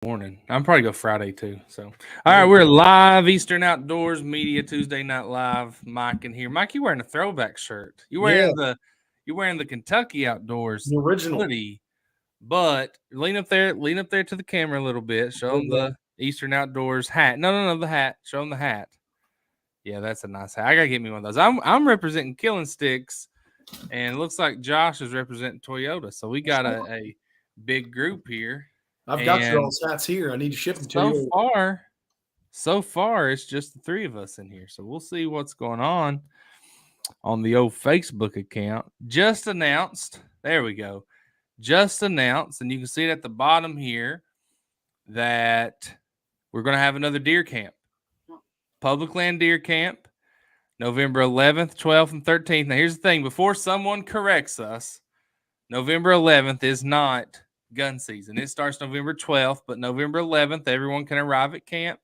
morning. I'm probably go Friday too. So, all right, we're live Eastern Outdoors Media Tuesday Night Live. Mike in here. Mike, you wearing a throwback shirt? Yeah, You wearing the Kentucky Outdoors the original. hoodie? But lean up there to the camera a little bit. Show There them you go. the Eastern Outdoors hat. No, the hat. Show them the hat. Yeah, that's a nice hat. I gotta get me one of those. I'm representing Killing Sticks, and it looks like Josh is representing Toyota. So we got a big group here. I've got your And all stats here. I need to ship them to so you. far, so far, it's just the three of us in here. So we'll see what's going on the old Facebook account. Just announced. There we go. Just announced, and you can see it at the bottom here that we're going to have another deer camp, public land deer camp, November 11th, 12th, and 13th. Now, here's the thing: before someone corrects us, November 11th is not gun season. It starts November 12th, but November 11th, everyone can arrive at camp.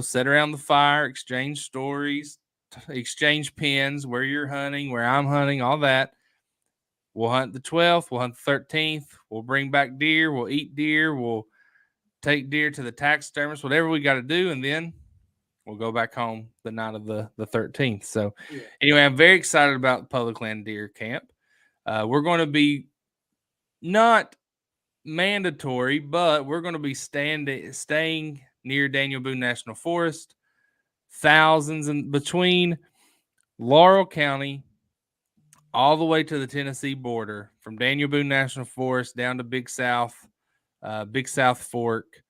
Sit around the fire, exchange stories, exchange pins, where you're hunting, where I'm hunting, all that. We'll hunt the 12th, we'll hunt the 13th, we'll bring back deer, we'll eat deer, we'll take deer to the taxidermist, whatever we got to do, and then we'll go back home the night of the 13th. So, anyway, I'm very excited about Public Land Deer Camp. We're going to be not mandatory, but we're going to be staying near Daniel Boone National Forest. Thousands and between Laurel County all the way to the Tennessee border, from Daniel Boone National Forest down to Big South Fork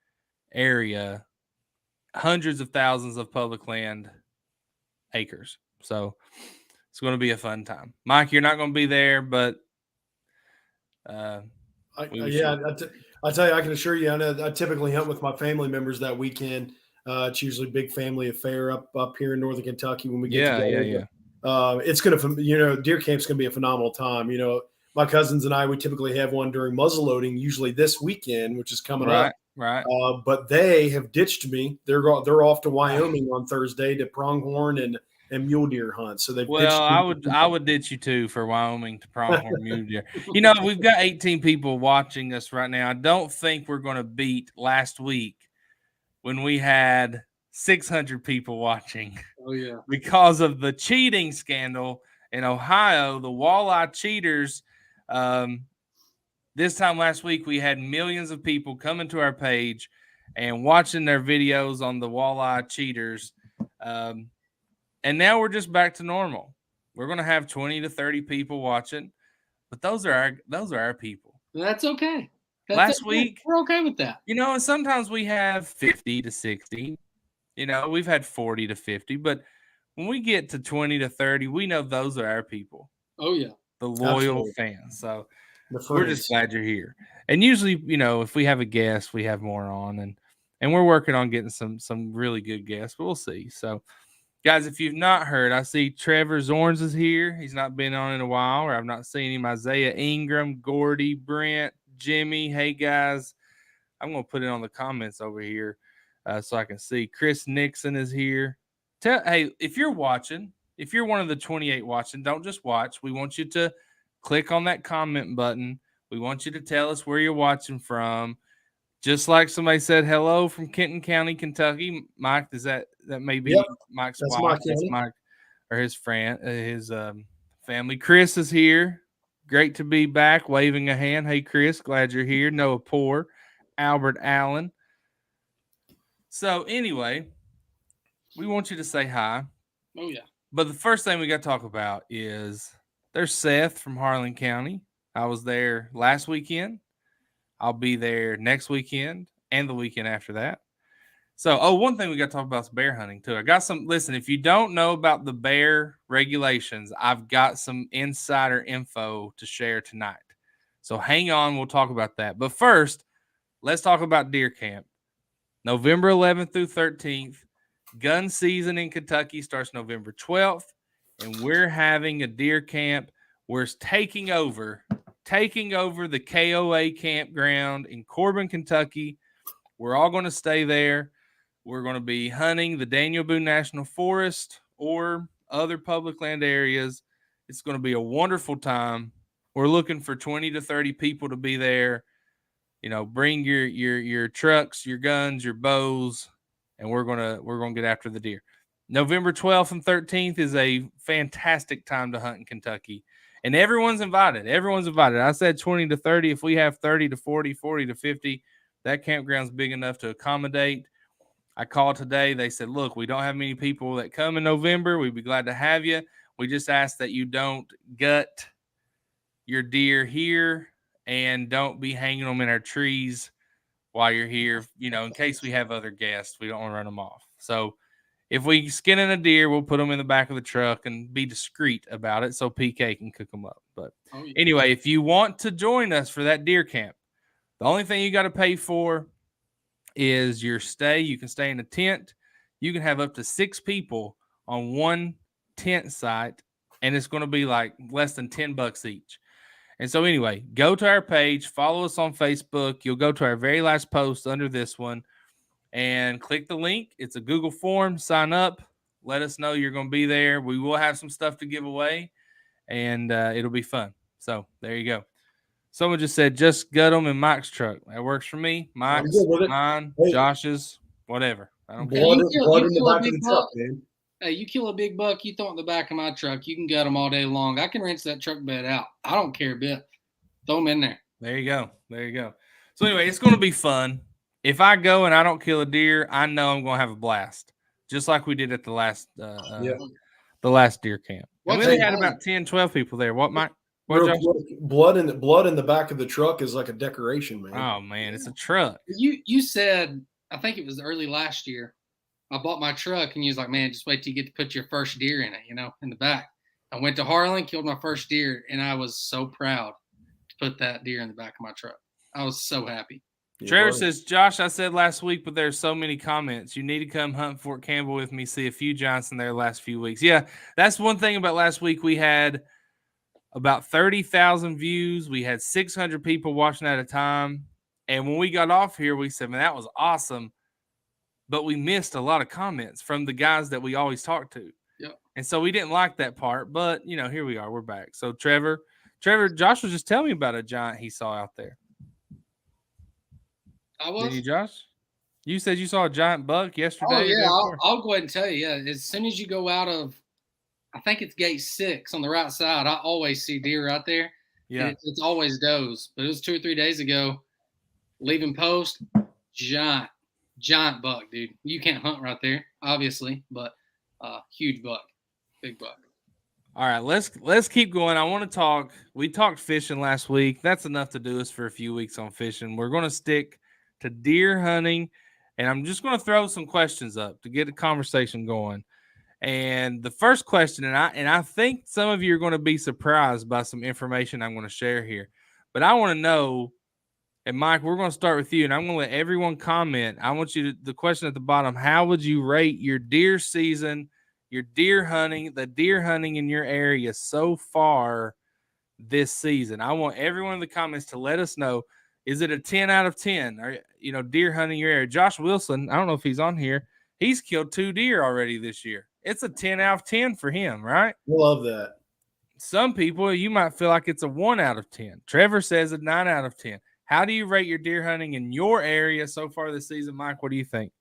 area, hundreds of thousands of public land acres. So it's going to be a fun time. Mike, you're not going to be there, but I tell you, I can assure you, I typically hunt with my family members that weekend. It's usually a big family affair up here in northern Kentucky when we get together. Yeah. It's gonna, deer camp's gonna be a phenomenal time. My cousins and I, we typically have one during muzzleloading, usually this weekend, which is coming up. Right. But they have ditched me. They're off to Wyoming on Thursday to pronghorn and mule deer hunt. So they've ditched me. I would ditch you too for Wyoming to pronghorn mule deer. We've got 18 people watching us right now. I don't think we're going to beat last week when we had 600 people watching. Oh yeah, because of the cheating scandal in Ohio, the walleye cheaters. This time last week, we had millions of people coming to our page and watching their videos on the walleye cheaters. And now we're just back to normal. We're going to have 20 to 30 people watching, but those are our people. That's okay. Last week, we're okay with that. And sometimes we have 50 to 60. We've had 40 to 50, but when we get to 20 to 30, we know those are our people. Oh, yeah. The loyal fans. So we're just glad you're here. And usually, if we have a guest, we have more on, and we're working on getting some really good guests, but we'll see. So, guys, if you've not heard, I see Trevor Zorns is here. He's not been on in a while, or I've not seen him. Isaiah Ingram, Gordy, Brent, Jimmy. Hey, guys. I'm going to put it on the comments over here so I can see. Chris Nixon is here. Hey, if you're watching, if you're one of the 28 watching, don't just watch. We want you to click on that comment button. We want you to tell us where you're watching from. Just like somebody said, hello from Kenton County, Kentucky. Mike, that may be Mike's wife? That's Mike, or his friend, his family. Chris is here. Great to be back, waving a hand. Hey, Chris, glad you're here. Noah Poor, Albert Allen. So anyway, we want you to say hi. Oh, yeah. But the first thing we got to talk about is there's Seth from Harlan County. I was there last weekend. I'll be there next weekend and the weekend after that. So, one thing we got to talk about is bear hunting too. Listen, if you don't know about the bear regulations, I've got some insider info to share tonight. So hang on, we'll talk about that. But first, let's talk about deer camp. November 11th through 13th. Gun season in Kentucky starts November 12th, and we're having a deer camp. We're taking over the KOA campground in Corbin, Kentucky. We're all going to stay there. We're going to be hunting the Daniel Boone National Forest or other public land areas. It's going to be a wonderful time. We're looking for 20 to 30 people to be there. bring your trucks, your guns, your bows, and we're gonna get after the deer. November 12th and 13th is a fantastic time to hunt in Kentucky. And everyone's invited. Everyone's invited. I said 20 to 30. If we have 30 to 40, 40 to 50, that campground's big enough to accommodate. I called today. They said, look, we don't have many people that come in November. We'd be glad to have you. We just ask that you don't gut your deer here and don't be hanging them in our trees while you're here, in case we have other guests. We don't want to run them off. So if we skin in a deer, we'll put them in the back of the truck and be discreet about it so PK can cook them up. But anyway, if you want to join us for that deer camp, the only thing you got to pay for is your stay. You can stay in a tent. You can have up to 6 people on one tent site, and it's going to be like less than $10 each. And so anyway, go to our page, follow us on Facebook. You'll go to our very last post under this one and click the link. It's a Google form. Sign up. Let us know you're going to be there. We will have some stuff to give away, and it'll be fun. So there you go. Someone just said, just gut them in Mike's truck. That works for me. Mike's, mine, Josh's, whatever. I don't care. Blood in the back of the truck, man. Hey, you kill a big buck, you throw it in the back of my truck. You can gut them all day long. I can rinse that truck bed out. I don't care a bit. Throw them in there. There you go. There you go. So anyway, it's going to be fun. If I go and I don't kill a deer, I know I'm going to have a blast, just like we did at the last deer camp. We only had about 10, 12 people there. What, Mike? Blood in the back of the truck is like a decoration, man. Oh man, it's a truck. You said, I think it was early last year, I bought my truck and you was like, man, just wait till you get to put your first deer in it, in the back. I went to Harlan, killed my first deer, and I was so proud to put that deer in the back of my truck. I was so happy. Trevor says, Josh, I said last week, but there's so many comments. You need to come hunt Fort Campbell with me, see a few giants in there the last few weeks. Yeah, that's one thing about last week. We had about 30,000 views. We had 600 people watching at a time. And when we got off here, we said, man, that was awesome. But we missed a lot of comments from the guys that we always talk to. Yep. And so we didn't like that part. But, here we are. We're back. So, Trevor, Josh was just telling me about a giant he saw out there. I was? Did you, Josh? You said you saw a giant buck yesterday. Oh, yeah. I'll go ahead and tell you. Yeah, as soon as you go out of, I think it's gate 6 on the right side, I always see deer out there. Yeah. It's always does. But it was 2 or 3 days ago, leaving post, giant buck, dude. You can't hunt right there, obviously, but huge buck, big buck. All right, let's keep going. I want to talk. We talked fishing last week. That's enough to do us for a few weeks on fishing. We're going to stick to deer hunting, and I'm just going to throw some questions up to get a conversation going. And the first question, and I think some of you are going to be surprised by some information I'm going to share here, but I want to know. And Mike, we're going to start with you, and I'm going to let everyone comment. I want you to, the question at the bottom, how would you rate your deer season, your deer hunting, the deer hunting in your area so far this season? I want everyone in the comments to let us know, is it a 10 out of 10? Or, deer hunting your area. Josh Wilson, I don't know if he's on here. He's killed 2 deer already this year. It's a 10 out of 10 for him, right? Love that. Some people, you might feel like it's a 1 out of 10. Trevor says a 9 out of 10. How do you rate your deer hunting in your area so far this season, Mike? What do you think?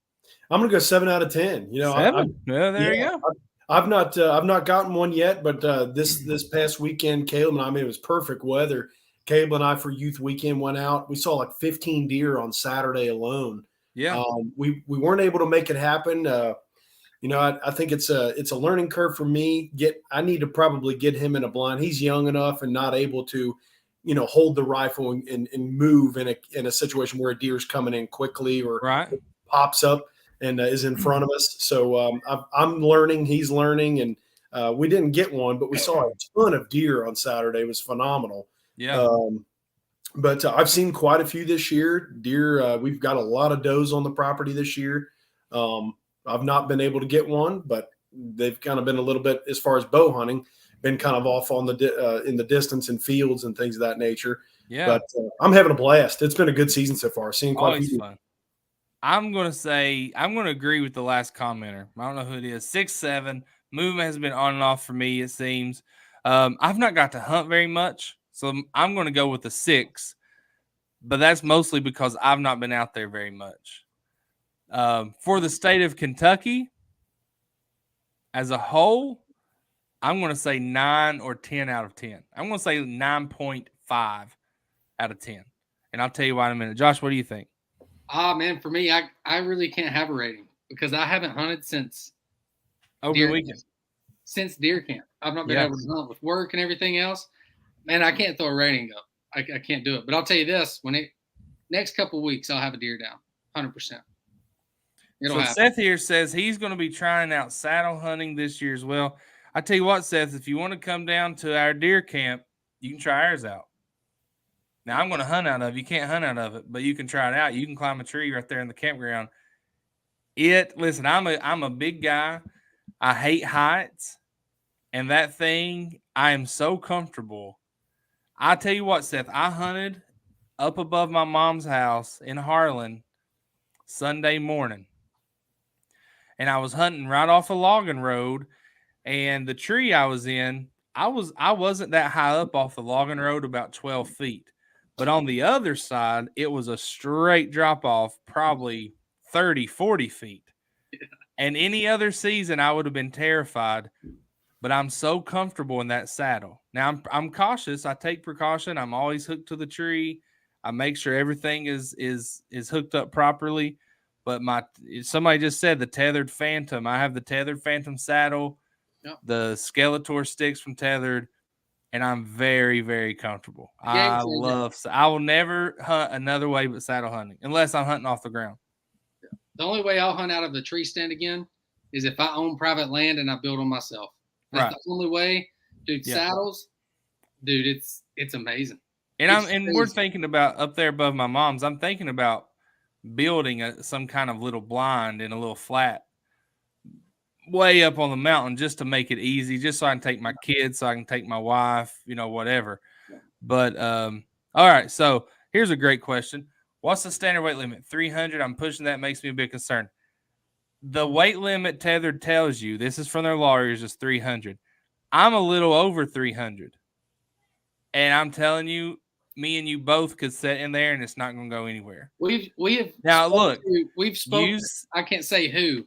I'm going to go 7 out of 10. 7? There you go. I've not gotten one yet, but this past weekend, Caleb and I, it was perfect weather. Caleb and I for youth weekend went out. We saw like 15 deer on Saturday alone. Yeah. We weren't able to make it happen. I think it's a learning curve for me. I need to probably get him in a blind. He's young enough and not able to, hold the rifle and move in a situation where a deer's coming in quickly or pops up and is in front of us. So I'm learning, he's learning, and we didn't get one, but we saw a ton of deer on Saturday. It was phenomenal. Yeah. But I've seen quite a few this year. Deer, we've got a lot of does on the property this year. I've not been able to get one, but they've kind of been a little bit, as far as bow hunting, been kind of off on in the distance in fields and things of that nature. Yeah. But I'm having a blast. It's been a good season so far. Seeing quite a few. Fun. I'm going to agree with the last commenter. I don't know who it is. 6-7. Movement has been on and off for me, it seems. I've not got to hunt very much, so I'm going to go with a 6. but that's mostly because I've not been out there very much. For the state of Kentucky as a whole, I'm going to say 9 or 10 out of 10. I'm going to say 9.5 out of 10. And I'll tell you why in a minute. Josh, what do you think? Man, for me, I really can't have a rating because I haven't hunted since Opening weekend. Since deer camp. I've not been able to hunt with work and everything else. Man, I can't throw a rating up. I can't do it. But I'll tell you this, next couple of weeks, I'll have a deer down, 100%. So Seth here says he's going to be trying out saddle hunting this year as well. I tell you what, Seth, if you want to come down to our deer camp, you can try ours out. Now, I'm going to hunt out of it. You can't hunt out of it, but you can try it out. You can climb a tree right there in the campground. Listen, I'm a big guy. I hate heights, and that thing, I am so comfortable. I tell you what, Seth, I hunted up above my mom's house in Harlan Sunday morning, and I was hunting right off a logging road, and the tree I was in, I wasn't that high up off the logging road, about 12 feet. But on the other side, it was a straight drop off, probably 30, 40 feet. And any other season, I would have been terrified. But I'm so comfortable in that saddle. Now, I'm cautious. I take precaution. I'm always hooked to the tree. I make sure everything is hooked up properly. But somebody just said the Tethered Phantom. I have the Tethered Phantom saddle, the Skeletor sticks from Tethered. And I'm very, very comfortable. I will never hunt another way but saddle hunting unless I'm hunting off the ground. The only way I'll hunt out of the tree stand again is if I own private land and I build them myself. That's the only way, dude. Saddles, dude, it's amazing. And we're thinking about up there above my mom's. I'm thinking about building some kind of little blind in a little flat way up on the mountain just to make it easy, just so I can take my kids, so I can take my wife, whatever. But all right, so here's a great question. What's the standard weight limit? 300. I'm pushing that. Makes me a bit concerned. The weight limit Tethered tells you, this is from their lawyers, is 300. I'm a little over 300. And I'm telling you, me and you both could sit in there and it's not going to go anywhere. We've spoken, I can't say who,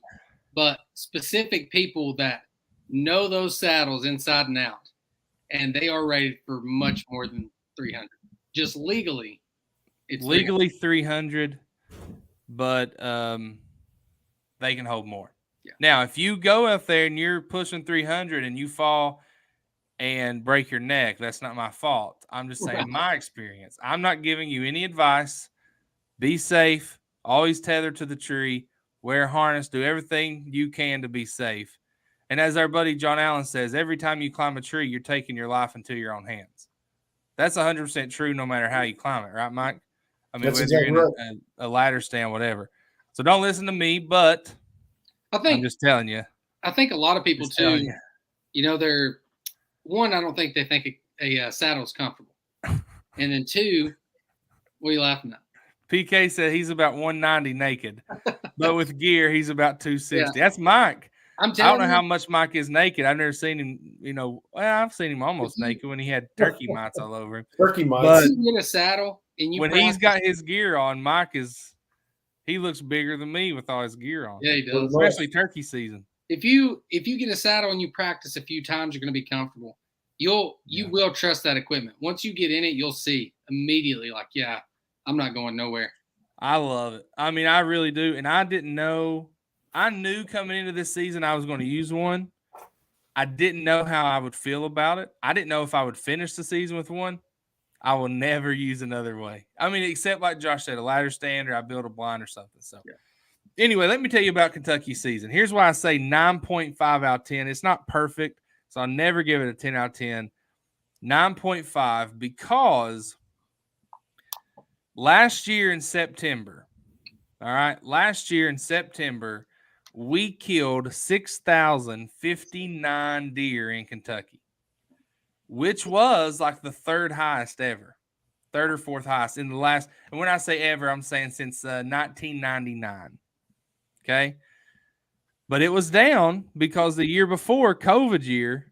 but specific people that know those saddles inside and out, and they are rated for much more than 300. Just legally, it's legally 300, but they can hold more. Yeah. Now, if you go out there and you're pushing 300 and you fall and break your neck, that's not my fault. I'm just saying my experience. I'm not giving you any advice. Be safe. Always tether to the tree. Wear a harness, do everything you can to be safe. And as our buddy John Allen says, every time you climb a tree, you're taking your life into your own hands. That's 100% true no matter how you climb it, right, Mike? I mean, whether you're in a ladder stand, whatever. So don't listen to me, but I'm just telling you. I think a lot of people, too, they're – one, I don't think they think a saddle's comfortable. And then two, what are you laughing at? PK said he's about 190 naked, but with gear, he's about 260. That's Mike. I don't know how much Mike is naked. I've never seen him, I've seen him almost naked when he had turkey mites all over him. Turkey mites. But you get a saddle and he's got his gear on, he looks bigger than me with all his gear on. Yeah, he does. Especially turkey season. If you get a saddle and you practice a few times, you're going to be comfortable. You will trust that equipment. Once you get in it, you'll see immediately, I'm not going nowhere. I love it. I mean, I really do. And I didn't know. I knew coming into this season I was going to use one. I didn't know how I would feel about it. I didn't know if I would finish the season with one. I will never use another way. I mean, except like Josh said, a ladder stand or I build a blind or something. So anyway, let me tell you about Kentucky season. Here's why I say 9.5 out of 10. It's not perfect, so I'll never give it a 10 out of 10. 9.5 because last year in September, we killed 6,059 deer in Kentucky, which was like the third highest ever, third or fourth highest in the last. And when I say ever, I'm saying since 1999. Okay. But it was down because the year before, COVID year,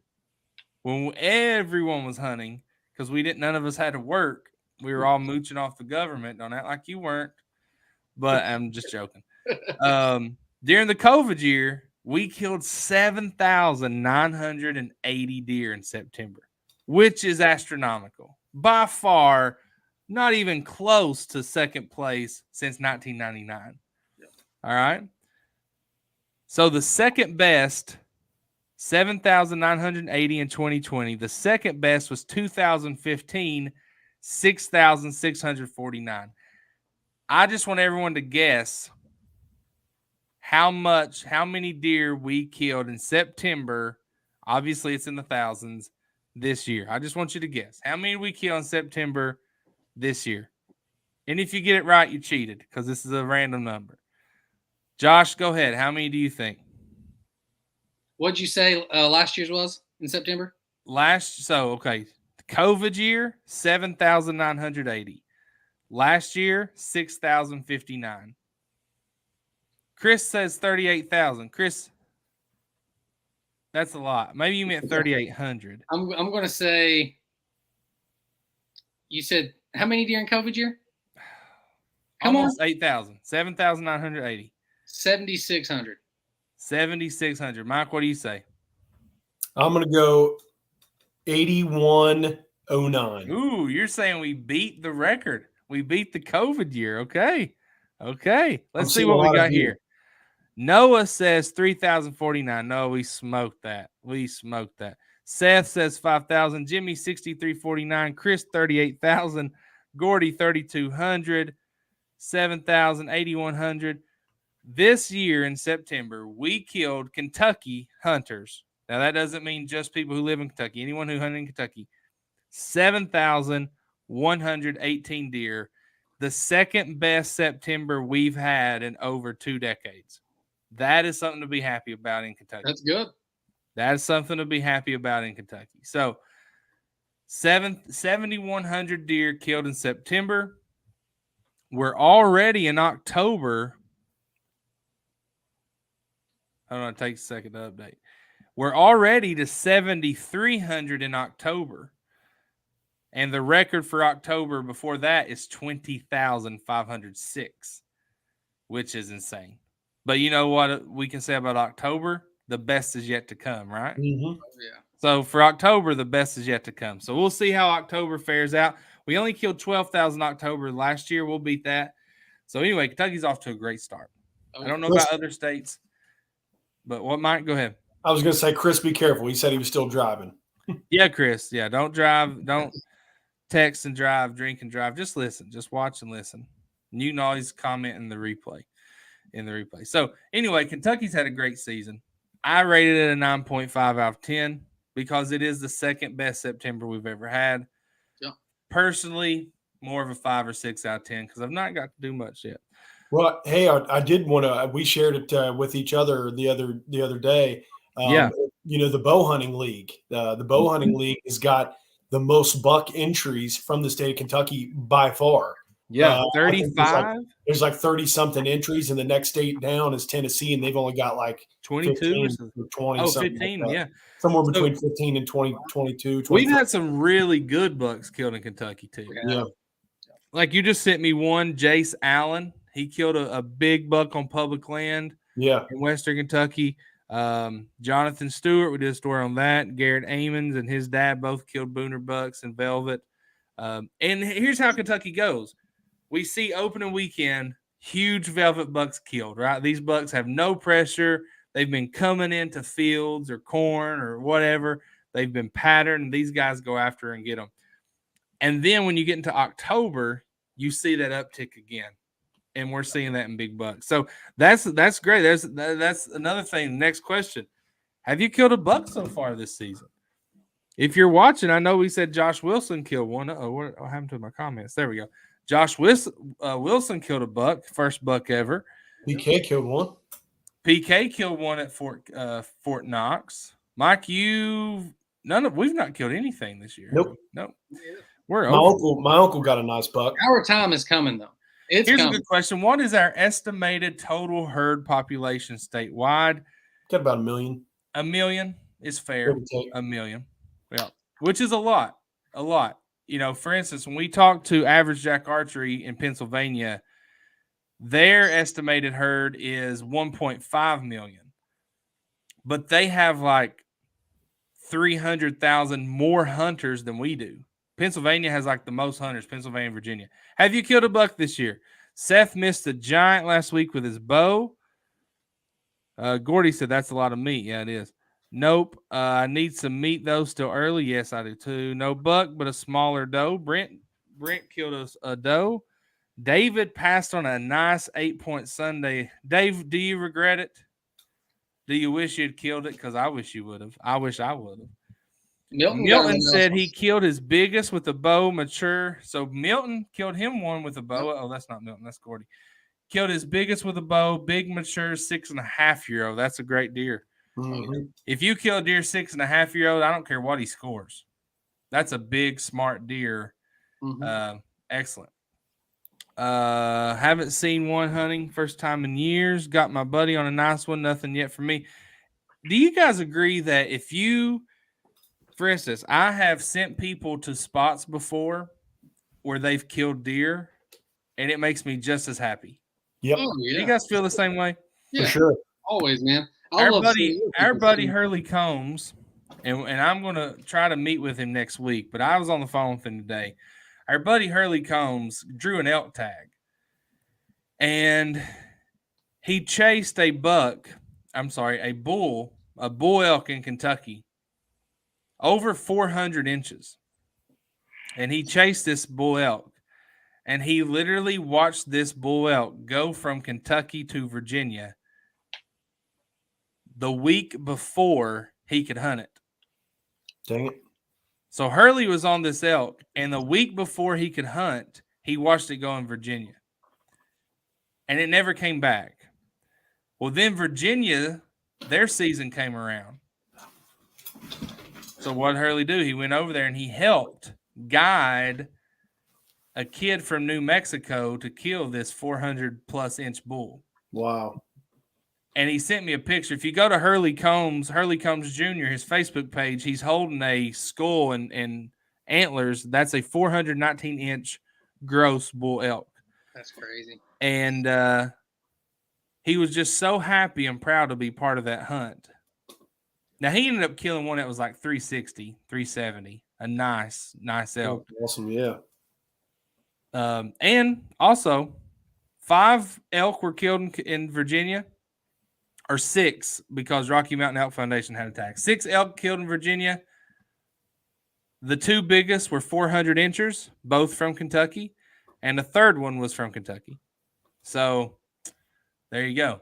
when everyone was hunting, because none of us had to work, We were all mooching off the government. Don't act like you weren't. But I'm just joking. During the COVID year, we killed 7,980 deer in September, which is astronomical. By far, not even close to second place since 1999. Yeah. All right. So the second best, 7,980 in 2020. The second best was 2015, 6,649. I just want everyone to guess how many deer we killed in September. Obviously, it's in the thousands this year. I just want you to guess. How many we killed in September this year? And if you get it right, you cheated because this is a random number. Josh, go ahead. How many do you think? What'd you say last year's was in September? Okay. COVID year, 7,980. Last year, 6,059. Chris says 38,000. Chris, that's a lot. Maybe you meant 3,800. I'm going to say, you said how many deer in COVID year? Almost 8,000. 7,980. 7,600. 7,600. Mike, what do you say? I'm going to go 8,109. Ooh, you're saying we beat the record. We beat the COVID year. Okay. Let's see what we got here. Noah says 3,049. No, we smoked that. Seth says 5,000. Jimmy 6,349. Chris 38,000. Gordy 3,200. 7,000. 8,100. This year in September, we killed Kentucky hunters. Now, that doesn't mean just people who live in Kentucky. Anyone who hunted in Kentucky. 7,118 deer. The second best September we've had in over 2 decades. That is something to be happy about in Kentucky. That's good. That is something to be happy about in Kentucky. So, 7,100 deer killed in September. We're already in October. Hold on, it takes a second to update. We're already to 7,300 in October. And the record for October before that is 20,506, which is insane. But you know what we can say about October? The best is yet to come, right? Mm-hmm. Yeah. So for October, the best is yet to come. So we'll see how October fares out. We only killed 12,000 October last year. We'll beat that. So anyway, Kentucky's off to a great start. I don't know about other states, but what, Mike? Go ahead. I was going to say, Chris, be careful. He said he was still driving. Yeah, Chris. Yeah, don't drive. Don't text and drive, drink and drive. Just listen. Just watch and listen. And you can always comment in the replay. So anyway, Kentucky's had a great season. I rated it a 9.5 out of 10 because it is the second best September we've ever had. Yeah. Personally, more of a 5 or 6 out of 10 because I've not got to do much yet. Well, hey, I did want to. We shared it with each other the other day. Yeah. You know, the bow hunting league. The bow hunting league has got the most buck entries from the state of Kentucky by far. Yeah, 35. There's like 30 something entries, and the next state down is Tennessee, and they've only got like 22 or 20. Oh, something 15, like that. yeah. Somewhere between 15 and 20, 22. We've had some really good bucks killed in Kentucky, too. Yeah. Like you just sent me one, Jace Allen. He killed a big buck on public land in Western Kentucky. Jonathan Stewart, we did a story on that. Garrett Amons and his dad both killed booner bucks and velvet. And here's how Kentucky goes. We see opening weekend, huge velvet bucks killed, right? These bucks have no pressure. They've been coming into fields or corn or whatever. They've been patterned. These guys go after and get them. And then when you get into October, you see that uptick again. And we're seeing that in big bucks. So that's great. That's another thing. Next question. Have you killed a buck so far this season? If you're watching, I know we said Josh Wilson killed one. What happened to my comments? There we go. Josh Wilson killed a buck, first buck ever. PK killed one. PK killed one at Fort Knox. Mike, we've not killed anything this year. Nope. We're my uncle got a nice buck. Our time is coming though. Here's a good question. What is our estimated total herd population statewide? Got about 1 million. 1 million is fair. 1 million. Yeah. Which is a lot. for instance, when we talk to Average Jack Archery in Pennsylvania, their estimated herd is 1.5 million, but they have like 300,000 more hunters than we do. Pennsylvania has like the most hunters, Pennsylvania and Virginia. Have you killed a buck this year? Seth missed a giant last week with his bow. Gordy said that's a lot of meat. Yeah, it is. Nope. I need some meat though. Still early. Yes, I do too. No buck, but a smaller doe. Brent killed a doe. David passed on a nice 8-point Sunday. Dave, do you regret it? Do you wish you'd killed it? Because I wish you would have. I wish I would have. Milton said he killed his biggest with a bow mature. So Milton killed him one with a bow. Oh, that's not Milton. That's Gordy. Killed his biggest with a bow, big mature 6.5-year-old. That's a great deer. Mm-hmm. If you kill a deer 6.5-year-old, I don't care what he scores. That's a big, smart deer. Mm-hmm. Excellent. Haven't seen one hunting. First time in years. Got my buddy on a nice one. Nothing yet for me. Do you guys agree that if you, for instance, I have sent people to spots before where they've killed deer, and it makes me just as happy. Yep. Oh, yeah. Do you guys feel the same way? For sure. Always, man. Our buddy Hurley Combs, and I'm going to try to meet with him next week, but I was on the phone with him today. Our buddy Hurley Combs drew an elk tag, and he chased a bull elk in Kentucky over 400 inches. And he chased this bull elk, and he literally watched this bull elk go from Kentucky to Virginia the week before he could hunt it. Dang it. So Hurley was on this elk, and the week before he could hunt, he watched it go in Virginia. And it never came back. Well, then Virginia, their season came around. So what did Hurley do? He went over there and he helped guide a kid from New Mexico to kill this 400-plus inch bull. Wow. And he sent me a picture. If you go to Hurley Combs Jr., his Facebook page, he's holding a skull and antlers. That's a 419-inch gross bull elk. That's crazy. And he was just so happy and proud to be part of that hunt. Now, he ended up killing one that was like 360, 370, a nice elk. Awesome, yeah. And also, 5 elk were killed in Virginia, or 6, because Rocky Mountain Elk Foundation had attacked. 6 elk killed in Virginia. The 2 biggest were 400 inchers, both from Kentucky, and the third one was from Kentucky. So there you go.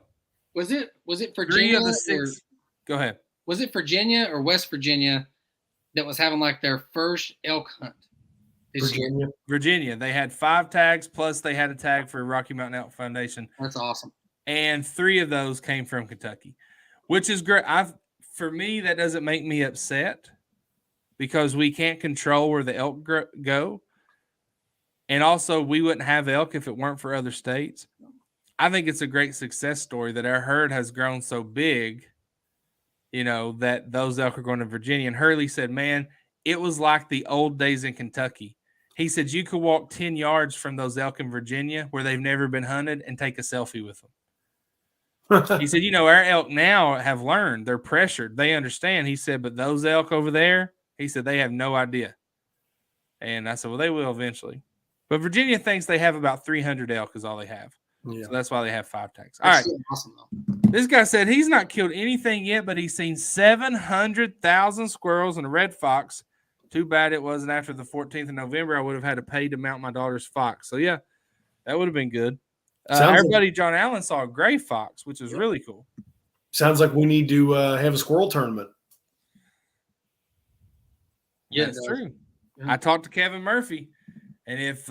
Was it Virginia? 3 of the 6. Go ahead. Was it Virginia or West Virginia that was having like their first elk hunt this year? Virginia. They had 5 tags, plus they had a tag for Rocky Mountain Elk Foundation. That's awesome. And 3 of those came from Kentucky, which is great. For me, that doesn't make me upset because we can't control where the elk go. And also, we wouldn't have elk if it weren't for other states. I think it's a great success story that our herd has grown so big, that those elk are going to Virginia. And Hurley said, man, it was like the old days in Kentucky. He said you could walk 10 yards from those elk in Virginia where they've never been hunted and take a selfie with them. He said, our elk now have learned. They're pressured. They understand. He said, but those elk over there, he said, they have no idea. And I said, well, they will eventually. But Virginia thinks they have about 300 elk is all they have. Yeah. So that's why they have 5 tags. All right. Awesome, though. This guy said he's not killed anything yet, but he's seen 700,000 squirrels and a red fox. Too bad it wasn't after the 14th of November. I would have had to pay to mount my daughter's fox. So, yeah, that would have been good. Our buddy John Allen saw a gray fox, which is really cool. Sounds like we need to have a squirrel tournament. Yeah, that's true. Yeah. I talked to Kevin Murphy, and if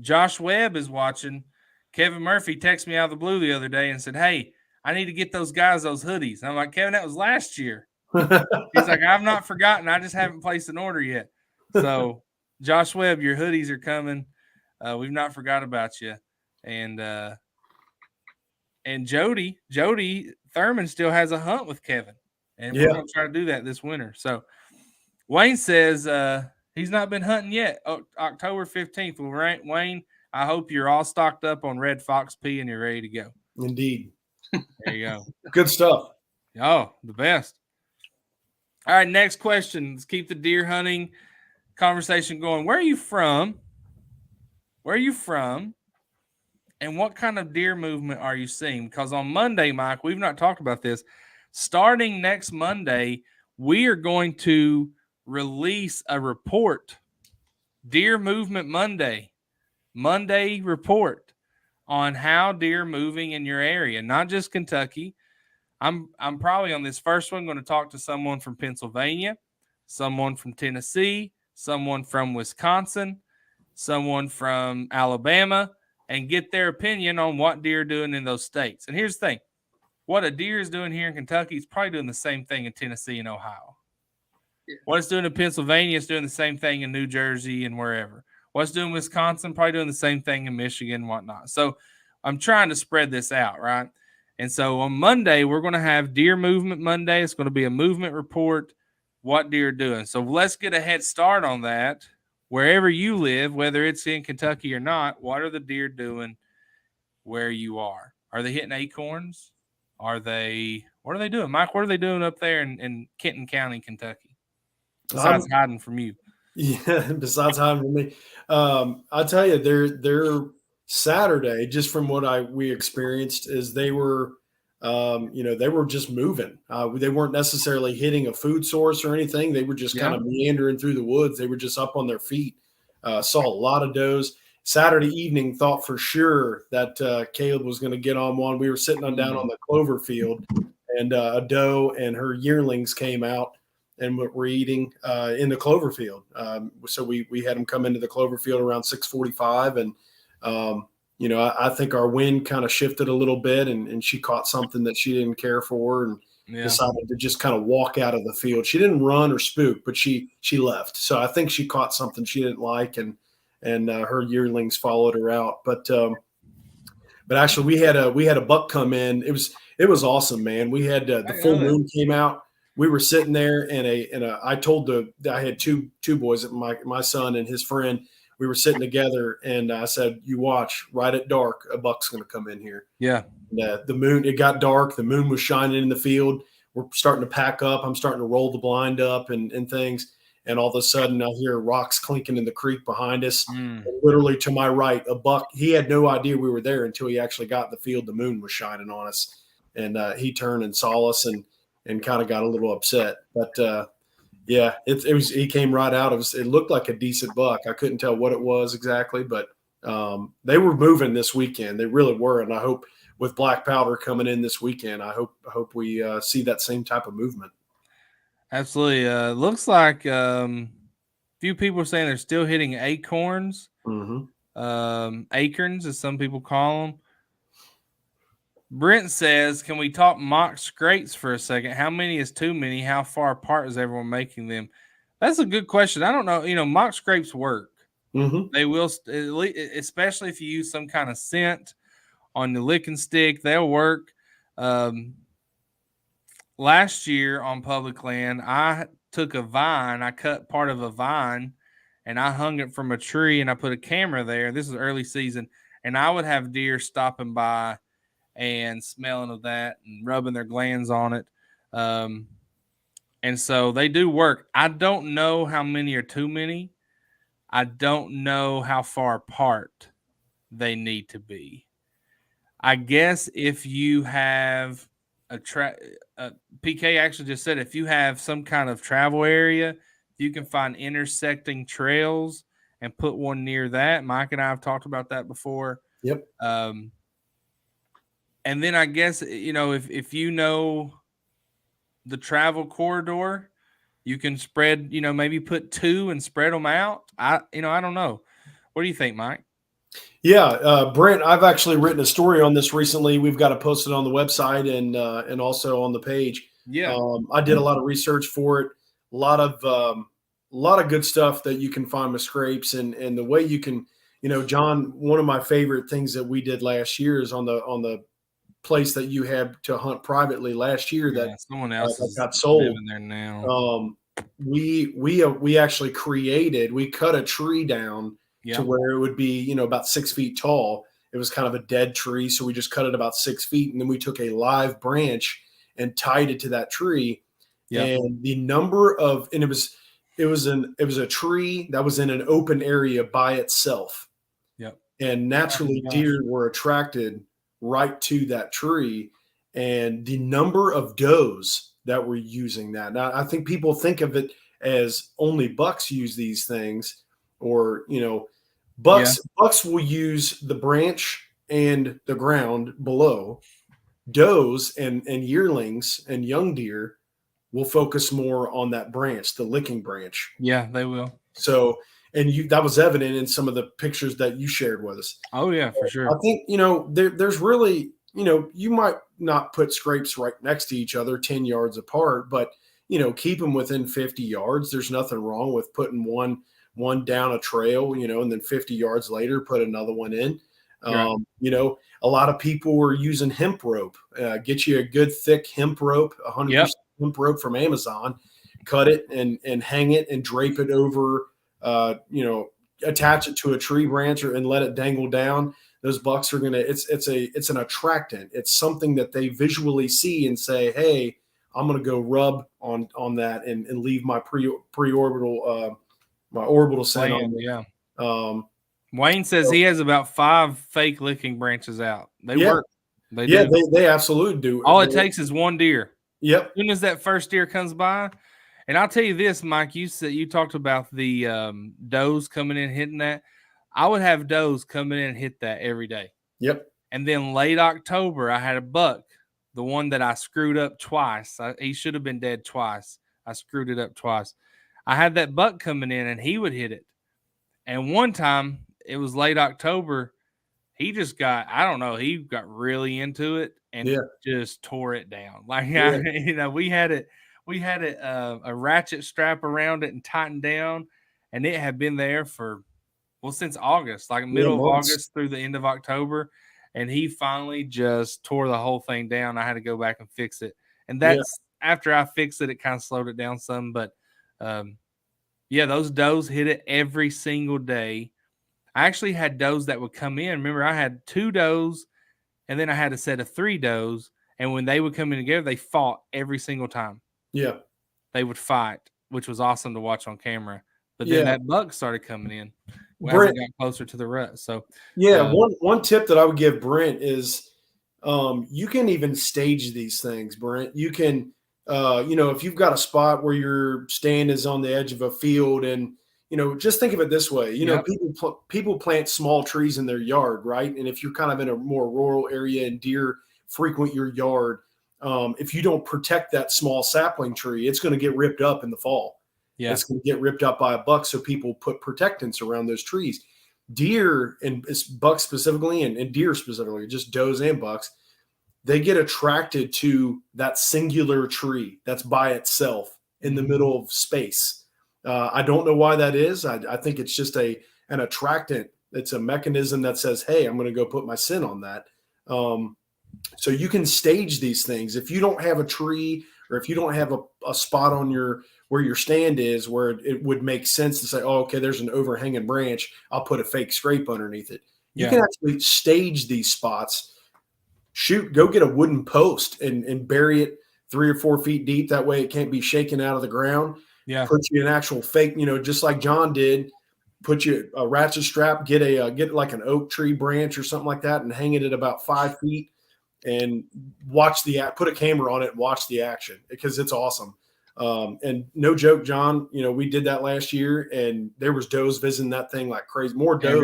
Josh Webb is watching, Kevin Murphy texted me out of the blue the other day and said, hey, I need to get those guys those hoodies. And I'm like, Kevin, that was last year. He's like, I've not forgotten. I just haven't placed an order yet. So, Josh Webb, your hoodies are coming. We've not forgot about you. And Jody Thurman still has a hunt with Kevin. And we're going to try to do that this winter. So, Wayne says He's not been hunting yet. October 15th. Well, Wayne, I hope you're all stocked up on red fox pea and you're ready to go. Indeed. There you go. Good stuff. Oh, the best. All right, next question. Let's keep the deer hunting conversation going. Where are you from? Where are you from? And what kind of deer movement are you seeing? Because on Monday, Mike, we've not talked about this. Starting next Monday, we are going to release a report. Deer Movement Monday report on how deer moving in your area, not just Kentucky. I'm probably on this first one going to talk to someone from Pennsylvania, someone from Tennessee, someone from Wisconsin, someone from Alabama, and get their opinion on what deer are doing in those states. And here's the thing. What a deer is doing here in Kentucky is probably doing the same thing in Tennessee and Ohio. Yeah. What it's doing in Pennsylvania is doing the same thing in New Jersey and wherever. What's doing in Wisconsin, probably doing the same thing in Michigan and whatnot. So I'm trying to spread this out, right? And so on Monday, we're going to have Deer Movement Monday. It's going to be a movement report, what deer are doing. So let's get a head start on that. Wherever you live, whether it's in Kentucky or not, what are the deer doing where you are? Are they hitting acorns? What are they doing? Mike, what are they doing up there in Kenton County, Kentucky? Besides hiding from you. Yeah, besides hiding from me. I'll tell you, they're Saturday, just from what we experienced, is they were they were just moving. They weren't necessarily hitting a food source or anything. They were just kind of meandering through the woods. They were just up on their feet. Saw a lot of does. Saturday evening, thought for sure that Caleb was going to get on one. We were sitting down on the clover field, and a doe and her yearlings came out and were eating in the clover field. So we had them come into the clover field around 6:45, and I think our wind kind of shifted a little bit, and she caught something that she didn't care for, and decided to just kind of walk out of the field. She didn't run or spook, but she left. So I think she caught something she didn't like, and her yearlings followed her out. But actually, we had a buck come in. It was awesome, man. We had the full moon came out. We were sitting there, and I had two boys, my son and his friend. We were sitting together, and I said, "You watch. Right at dark, a buck's going to come in here." Yeah. And, the moon. It got dark. The moon was shining in the field. We're starting to pack up. I'm starting to roll the blind up and things. And all of a sudden, I hear rocks clinking in the creek behind us. And literally to my right, a buck. He had no idea we were there until he actually got in the field. The moon was shining on us, and he turned and saw us and kind of got a little upset. But he came right out. It looked like a decent buck. I couldn't tell what it was exactly, but they were moving this weekend. They really were, and I hope with black powder coming in this weekend, I hope we see that same type of movement. Absolutely. Looks like few people are saying they're still hitting acorns. Acorns, as some people call them. Brent says, can we talk mock scrapes for a second? How many is too many? How far apart is everyone making them? That's a good question. I don't know. Mock scrapes work. They will, especially if you use some kind of scent on the licking stick, they'll work. Last year on public land, I took a vine. I cut part of a vine, and I hung it from a tree, and I put a camera there. This is early season, and I would have deer stopping by and smelling of that and rubbing their glands on it. And so they do work. I don't know how many are too many. I don't know how far apart they need to be. I guess if you have PK actually just said, if you have some kind of travel area, you can find intersecting trails and put one near that. Mike and I have talked about that before. Yep. And then I guess, if you know the travel corridor, you can spread, maybe put two and spread them out. I don't know. What do you think, Mike? Yeah, Brent, I've actually written a story on this recently. We've got to post it on the website and also on the page. Yeah. I did a lot of research for it. A lot of good stuff that you can find with scrapes and the way you can, John, one of my favorite things that we did last year is on the place that you had to hunt privately last year that someone else got sold living there now. we actually we cut a tree down to Yeah. where it would be, about 6 feet tall. It was kind of a dead tree, so we just cut it about 6 feet, and then we took a live branch and tied it to that tree. Yeah. And the number of and it was a tree that was in an open area by itself. Yep. And naturally gosh. deer were attracted right to that tree. And the number of does that were using that. Now, I think people think of it as only bucks use these things, or bucks will use the branch and the ground below. Does and yearlings and young deer will focus more on that branch, the licking branch. Yeah, they will. So, and that was evident in some of the pictures that you shared with us. Oh yeah, for sure. I think, there's really, you might not put scrapes right next to each other 10 yards apart, but, keep them within 50 yards. There's nothing wrong with putting one down a trail, and then 50 yards later, put another one in. Right. A lot of people were using hemp rope. Get you a good thick hemp rope, 100% hemp rope from Amazon, cut it and hang it and drape it over, attach it to a tree branch and let it dangle down. Those bucks are it's an attractant. It's something that they visually see and say, hey, I'm going to go rub on that and leave my preorbital, my orbital scent on there. Yeah. Wayne says he has about 5 fake licking branches out. They work. They absolutely do. All it takes is one deer. Yep. As soon as that first deer comes by, and I'll tell you this, Mike, you talked about the does coming in hitting that. I would have does coming in and hit that every day. Yep. And then late October, I had a buck, the one that I screwed up twice. He should have been dead twice. I screwed it up twice. I had that buck coming in, and he would hit it. And one time, it was late October, he just got, I don't know, he got really into it and just tore it down. Like, we had it a ratchet strap around it and tightened down, and it had been there for, since August, like middle of August through the end of October, and he finally just tore the whole thing down. I had to go back and fix it. And that's after I fixed it, it kind of slowed it down some, but those does hit it every single day. I actually had does that would come in. Remember, I had 2 does, and then I had a set of 3 does. And when they would come in together, they fought every single time. Yeah. They would fight, which was awesome to watch on camera. But then that buck started coming in as it got closer to the rut. So, one tip that I would give Brent is you can even stage these things, Brent. You can, if you've got a spot where your stand is on the edge of a field and, just think of it this way. People plant small trees in their yard, right? And if you're kind of in a more rural area and deer frequent your yard, if you don't protect that small sapling tree, it's going to get ripped up in the fall. Yeah. It's going to get ripped up by a buck, so people put protectants around those trees. Deer, and bucks specifically, and deer specifically, just does and bucks, they get attracted to that singular tree that's by itself in the middle of space. I don't know why that is. I think it's just an attractant. It's a mechanism that says, hey, I'm going to go put my scent on that. So you can stage these things. If you don't have a tree, or if you don't have a spot on where your stand is, where it would make sense to say, oh, okay, there's an overhanging branch, I'll put a fake scrape underneath it. You can actually stage these spots. Go get a wooden post and bury it 3 or 4 feet deep. That way it can't be shaken out of the ground. Yeah. Put you an actual fake, just like John did, put you a ratchet strap, get like an oak tree branch or something like that and hang it at about 5 feet and put a camera on it and watch the action, because it's awesome. And no joke, John, we did that last year and there was does visiting that thing like crazy. More does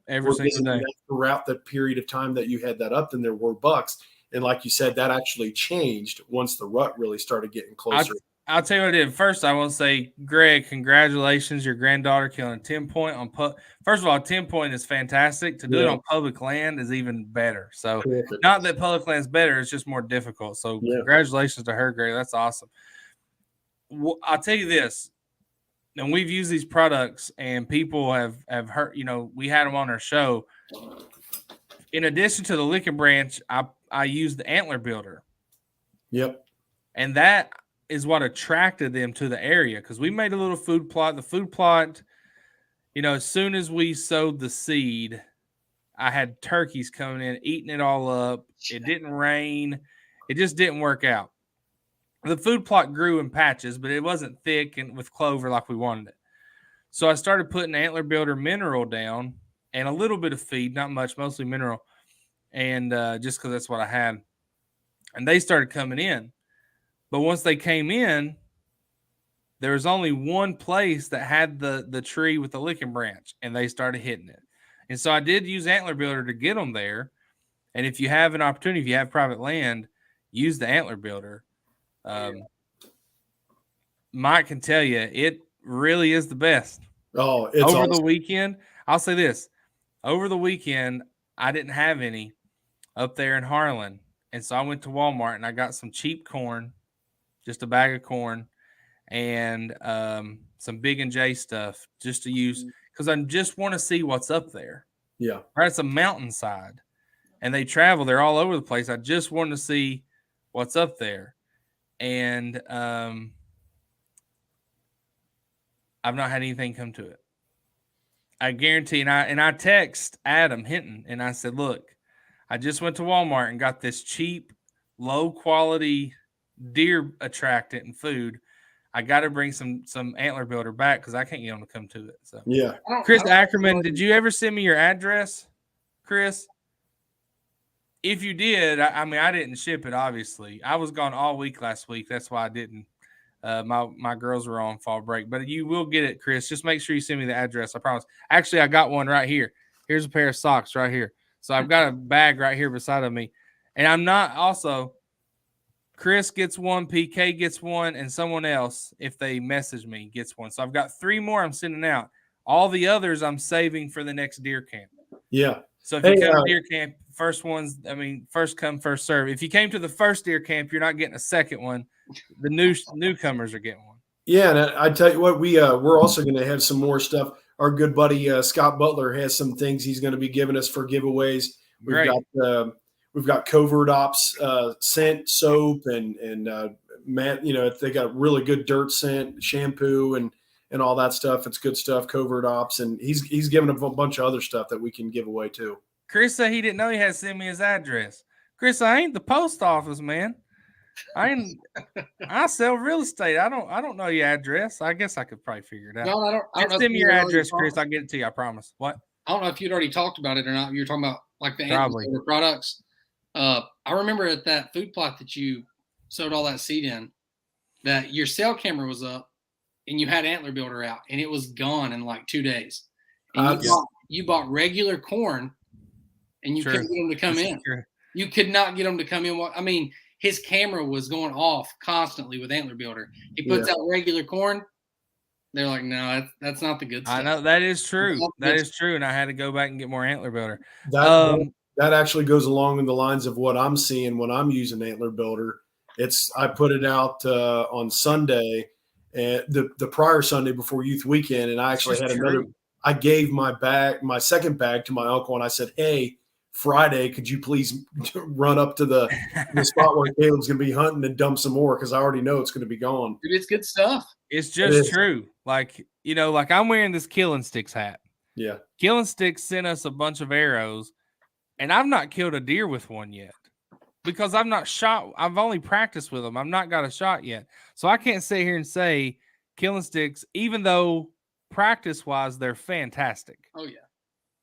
every single day throughout the period of time that you had that up than there were bucks. And like you said, that actually changed once the rut really started getting closer. I'll tell you what I did. First, I want to say, Greg, congratulations. Your granddaughter killing a 10-point on first of all, 10-point is fantastic. To do it on public land is even better. So not that public land is better, it's just more difficult. So congratulations to her, Greg. That's awesome. I'll tell you this, and we've used these products and people have heard, we had them on our show. In addition to the licking branch, I used the antler builder. Yep. And that is what attracted them to the area, because we made a little food plot. The food plot, as soon as we sowed the seed, I had turkeys coming in, eating it all up. It didn't rain. It just didn't work out. The food plot grew in patches, but it wasn't thick and with clover like we wanted it. So I started putting Antler Builder mineral down and a little bit of feed, not much, mostly mineral, and just because that's what I had. And they started coming in. But once they came in, there was only one place that had the tree with the licking branch, and they started hitting it. And so I did use Antler Builder to get them there. And if you have an opportunity, if you have private land, use the Antler Builder. Mike can tell you, it really is the best. Oh, it's over awesome. The weekend. I'll say this: over the weekend, I didn't have any up there in Harlan, and so I went to Walmart and I got some cheap corn, just a bag of corn, and some Big and J stuff just to use because I just want to see what's up there. Yeah, right. It's a mountainside, and they travel. They're all over the place. I just wanted to see what's up there, and I've not had anything come to it. I guarantee. And I text Adam Hinton and I said, look, I just went to Walmart and got this cheap, low quality deer attractant and food. I got to bring some Antler Builder back because I can't get them to come to it. So yeah. Chris Ackerman, did you ever send me your address, Chris? If you did, I mean, I didn't ship it, obviously. I was gone all week last week. That's why I didn't. My girls were on fall break, but you will get it, Chris. Just make sure you send me the address. I promise. Actually, I got one right here. Here's a pair of socks right here. So I've got a bag right here beside of me. And I'm not also, Chris gets one, PK gets one, and someone else, if they message me, gets one. So I've got 3 more I'm sending out. All the others I'm saving for the next deer camp. Yeah. So if you come to deer camp, first come, first serve. If you came to the first deer camp, you're not getting a second one. The newcomers are getting one. Yeah, and I tell you what, we're also going to have some more stuff. Our good buddy Scott Butler has some things he's going to be giving us for giveaways. We've got Covert Ops scent soap and Matt. If they got really good dirt scent shampoo and all that stuff, it's good stuff. Covert Ops, and he's giving a bunch of other stuff that we can give away too. Chris said he didn't know he had to send me his address. Chris, I ain't the post office, man. I sell real estate. I don't know your address. I guess I could probably figure it out. No, I don't know. Send me your address, Chris. I'll get it to you. I promise. What? I don't know if you'd already talked about it or not. You were talking about like the Antler products. I remember at that food plot that you sowed all that seed in, that your cell camera was up and you had Antler Builder out and it was gone in like 2 days. And you bought regular corn and you couldn't get them to come in. True. You could not get them to come in. I mean, his camera was going off constantly with Antler Builder. He puts out regular corn. They're like, no, that's not the good stuff. I know that is true. That is true. And I had to go back and get more Antler Builder. That actually goes along in the lines of what I'm seeing when I'm using Antler Builder. I put it out on Sunday, the prior Sunday before Youth Weekend, and I actually had another. I gave my second bag to my uncle, and I said, hey, Friday, could you please run up to the spot where Caleb's going to be hunting and dump some more, because I already know it's going to be gone. Dude, it's good stuff. It's just true. Like I'm wearing this Killing Sticks hat. Yeah. Killing Sticks sent us a bunch of arrows, and I've not killed a deer with one yet because I've not shot. I've only practiced with them. I've not got a shot yet. So I can't sit here and say Killing Sticks, even though practice-wise they're fantastic. Oh, yeah.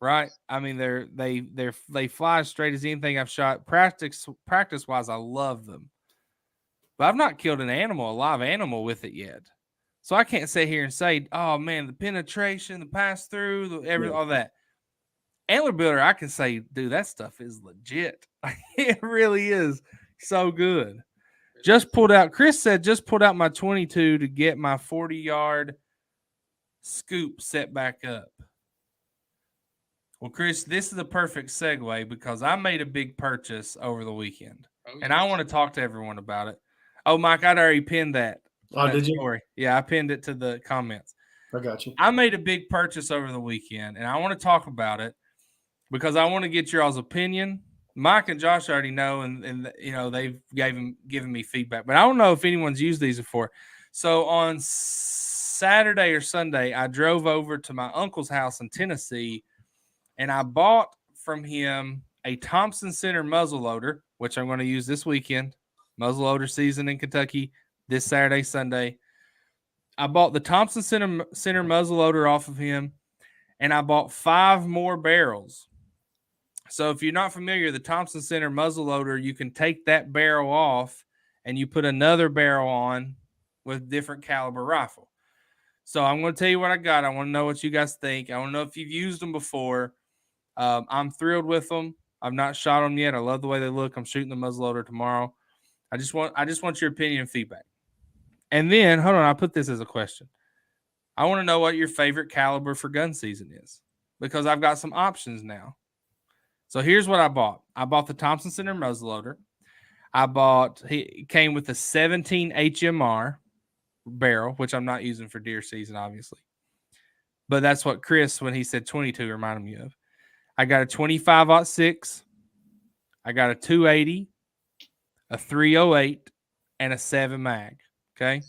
Right? I mean, they fly as straight as anything I've shot. Practice-wise, I love them. But I've not killed a live animal with it yet. So I can't sit here and say, oh, man, the penetration, the pass-through, all that. Antler Builder, I can say, dude, that stuff is legit. It really is so good. Chris said, just pulled out my 22 to get my 40-yard scoop set back up. Well, Chris, this is a perfect segue because I made a big purchase over the weekend. And I want to talk to everyone about it. Oh, Mike, I'd already pinned that. Oh, did you? Story. Yeah, I pinned it to the comments. I got you. I made a big purchase over the weekend, and I want to talk about it because I want to get y'all's opinion. Mike and Josh already know, and they've given me feedback, but I don't know if anyone's used these before. So on Saturday or Sunday, I drove over to my uncle's house in Tennessee, and I bought from him a Thompson Center muzzleloader, which I'm going to use this weekend. Muzzleloader season in Kentucky this Saturday, Sunday. I bought the Thompson Center muzzleloader off of him, and I bought 5 more barrels. So if you're not familiar, the Thompson Center muzzleloader, you can take that barrel off and you put another barrel on with different caliber rifle. So I'm going to tell you what I got. I want to know what you guys think. I want to know if you've used them before. I'm thrilled with them. I've not shot them yet. I love the way they look. I'm shooting the muzzleloader tomorrow. I just want your opinion and feedback. And then, hold on, I put this as a question. I want to know what your favorite caliber for gun season is, because I've got some options now. So here's what I bought. I bought the Thompson Center muzzleloader. He came with a 17 HMR barrel, which I'm not using for deer season, obviously. But that's what Chris, when he said 22, reminded me of. I got a 25-06. I got a 280, a 308, and a 7 mag. Okay.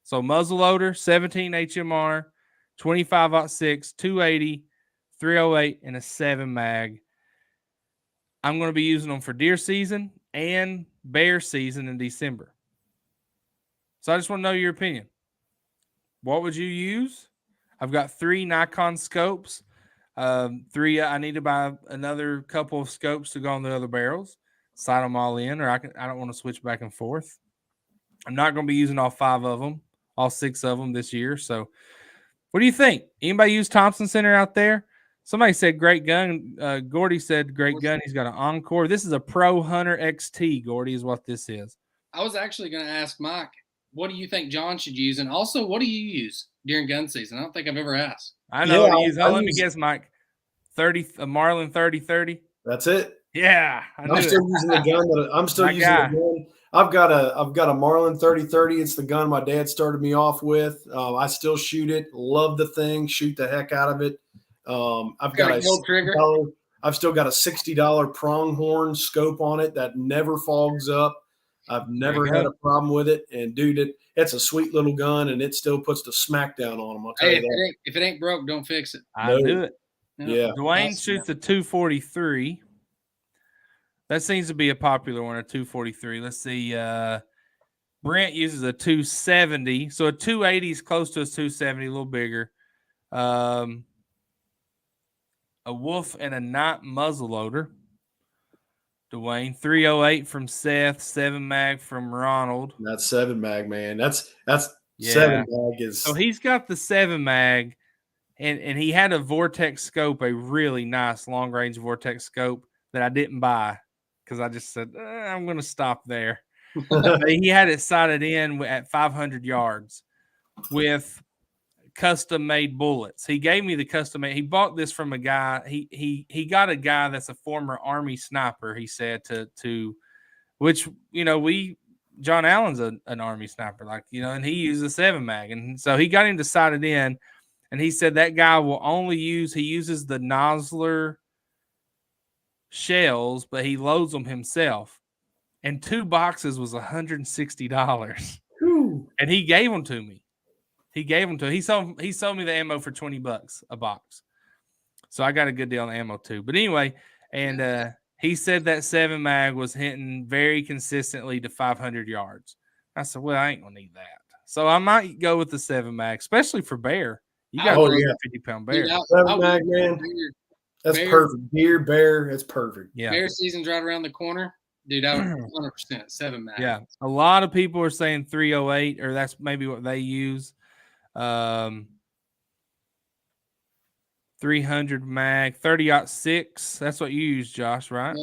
So muzzleloader, 17 HMR, 25-06, 280, 308, and a 7 mag. I'm going to be using them for deer season and bear season in December. So I just want to know your opinion. What would you use? I've got 3 Nikon scopes. 3. I need to buy another couple of scopes to go on the other barrels. Sight them all in, or I don't want to switch back and forth. I'm not going to be using all 5 of them, all 6 of them this year. So what do you think? Anybody use Thompson Center out there? Somebody said great gun. Gordy said great gun. He's got an Encore. This is a Pro Hunter XT, Gordy, is what this is. I was actually going to ask Mike, what do you think John should use? And also, what do you use during gun season? I don't think I've ever asked. I know what to use. Let me guess, Mike. A Marlin 30-30. That's it. Yeah. I'm still using the gun. I've got a Marlin 30-30. It's the gun my dad started me off with. I still shoot it. Love the thing. Shoot the heck out of it. I've still got a $60 pronghorn scope on it that never fogs up. I've never had a problem with it. And dude, it's a sweet little gun, and it still puts the smackdown on them. I'll tell you that. If it ain't broke, don't fix it. I do it. Yeah. Dwayne shoots a 243. That seems to be a popular one, a 243. Let's see. Brent uses a 270. So a 280 is close to a 270, a little bigger. A Wolf and a Night muzzleloader. Dwayne. 308 from Seth. 7 mag from Ronald. That's 7 mag, man. That's 7 mag is. So he's got the 7 mag, and he had a Vortex scope, a really nice long range Vortex scope that I didn't buy because I just said I'm going to stop there. But he had it sighted in at 500 yards with custom made bullets. He gave me the custom made. He bought this from a guy. He got a guy that's a former Army sniper. He said to which John Allen's an Army sniper, and he uses a 7 mag, and so he got him to sight it in, and he said that guy uses the Nosler shells, but he loads them himself. And 2 boxes was $160. And he gave them to me. He sold me the ammo for $20 a box. So I got a good deal on the ammo too. But anyway, and he said that 7 mag was hitting very consistently to 500 yards. I said, well, I ain't gonna need that. So I might go with the 7 mag, especially for bear. You got a 50-pound bear. 7 mag, man. That's perfect. Deer, bear, it's perfect. Yeah. Bear season's right around the corner. Dude, I would 100% 7 mag. Yeah. A lot of people are saying 308, or that's maybe what they use. 300 mag, 30-06. That's what you use, Josh, right?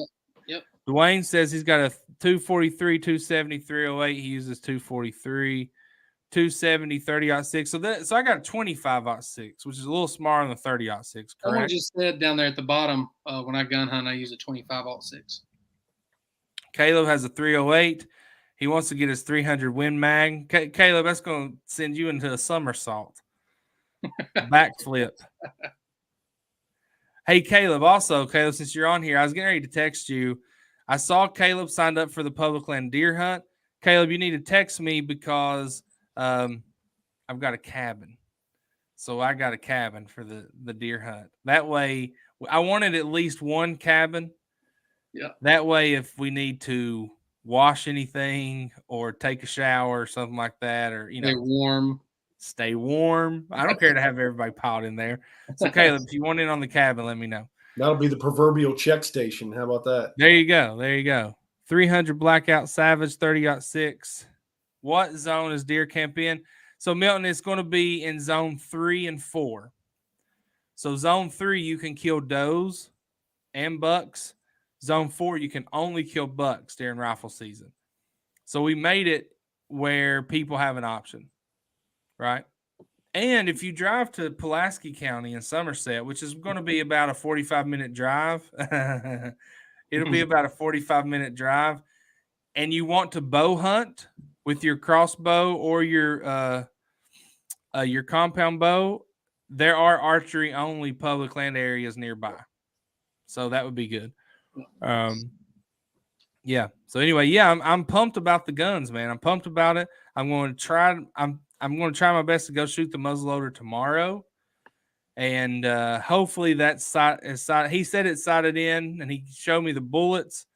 Yep. Dwayne says he's got a 243, 270, 308. He uses 243, 270, 30-06. So I got a 25-06, which is a little smaller than the 30-06. Correct? Someone just said down there at the bottom, when I gun hunt, I use a 25-06. Caleb has a 308. He wants to get his 300 Win mag. Caleb, that's going to send you into a somersault. Backflip. Hey, Caleb, since you're on here, I was getting ready to text you. I saw Caleb signed up for the public land deer hunt. Caleb, you need to text me because I've got a cabin. So I got a cabin for the deer hunt. That way, I wanted at least one cabin. Yeah. That way, if we need to wash anything or take a shower or something like that, or stay warm. I don't care to have everybody piled in there. So Caleb, if you want in on the cabin, let me know. That'll be the proverbial check station. How about that? There you go. 300 Blackout Savage 30-6. What zone is deer camp in? So Milton, it's going to be in zone 3 and 4. So zone 3, you can kill does and bucks. Zone 4, you can only kill bucks during rifle season. So we made it where people have an option, right? And if you drive to Pulaski County in Somerset, which is going to be about a 45-minute drive, it'll be about a 45-minute drive, and you want to bow hunt with your crossbow or your compound bow, there are archery only public land areas nearby. So that would be good. Yeah. So anyway, yeah, I'm pumped about the guns, man. I'm pumped about it. I'm going to try my best to go shoot the muzzleloader tomorrow. And hopefully that sight is sighted. He said it's sighted in, and he showed me the bullets.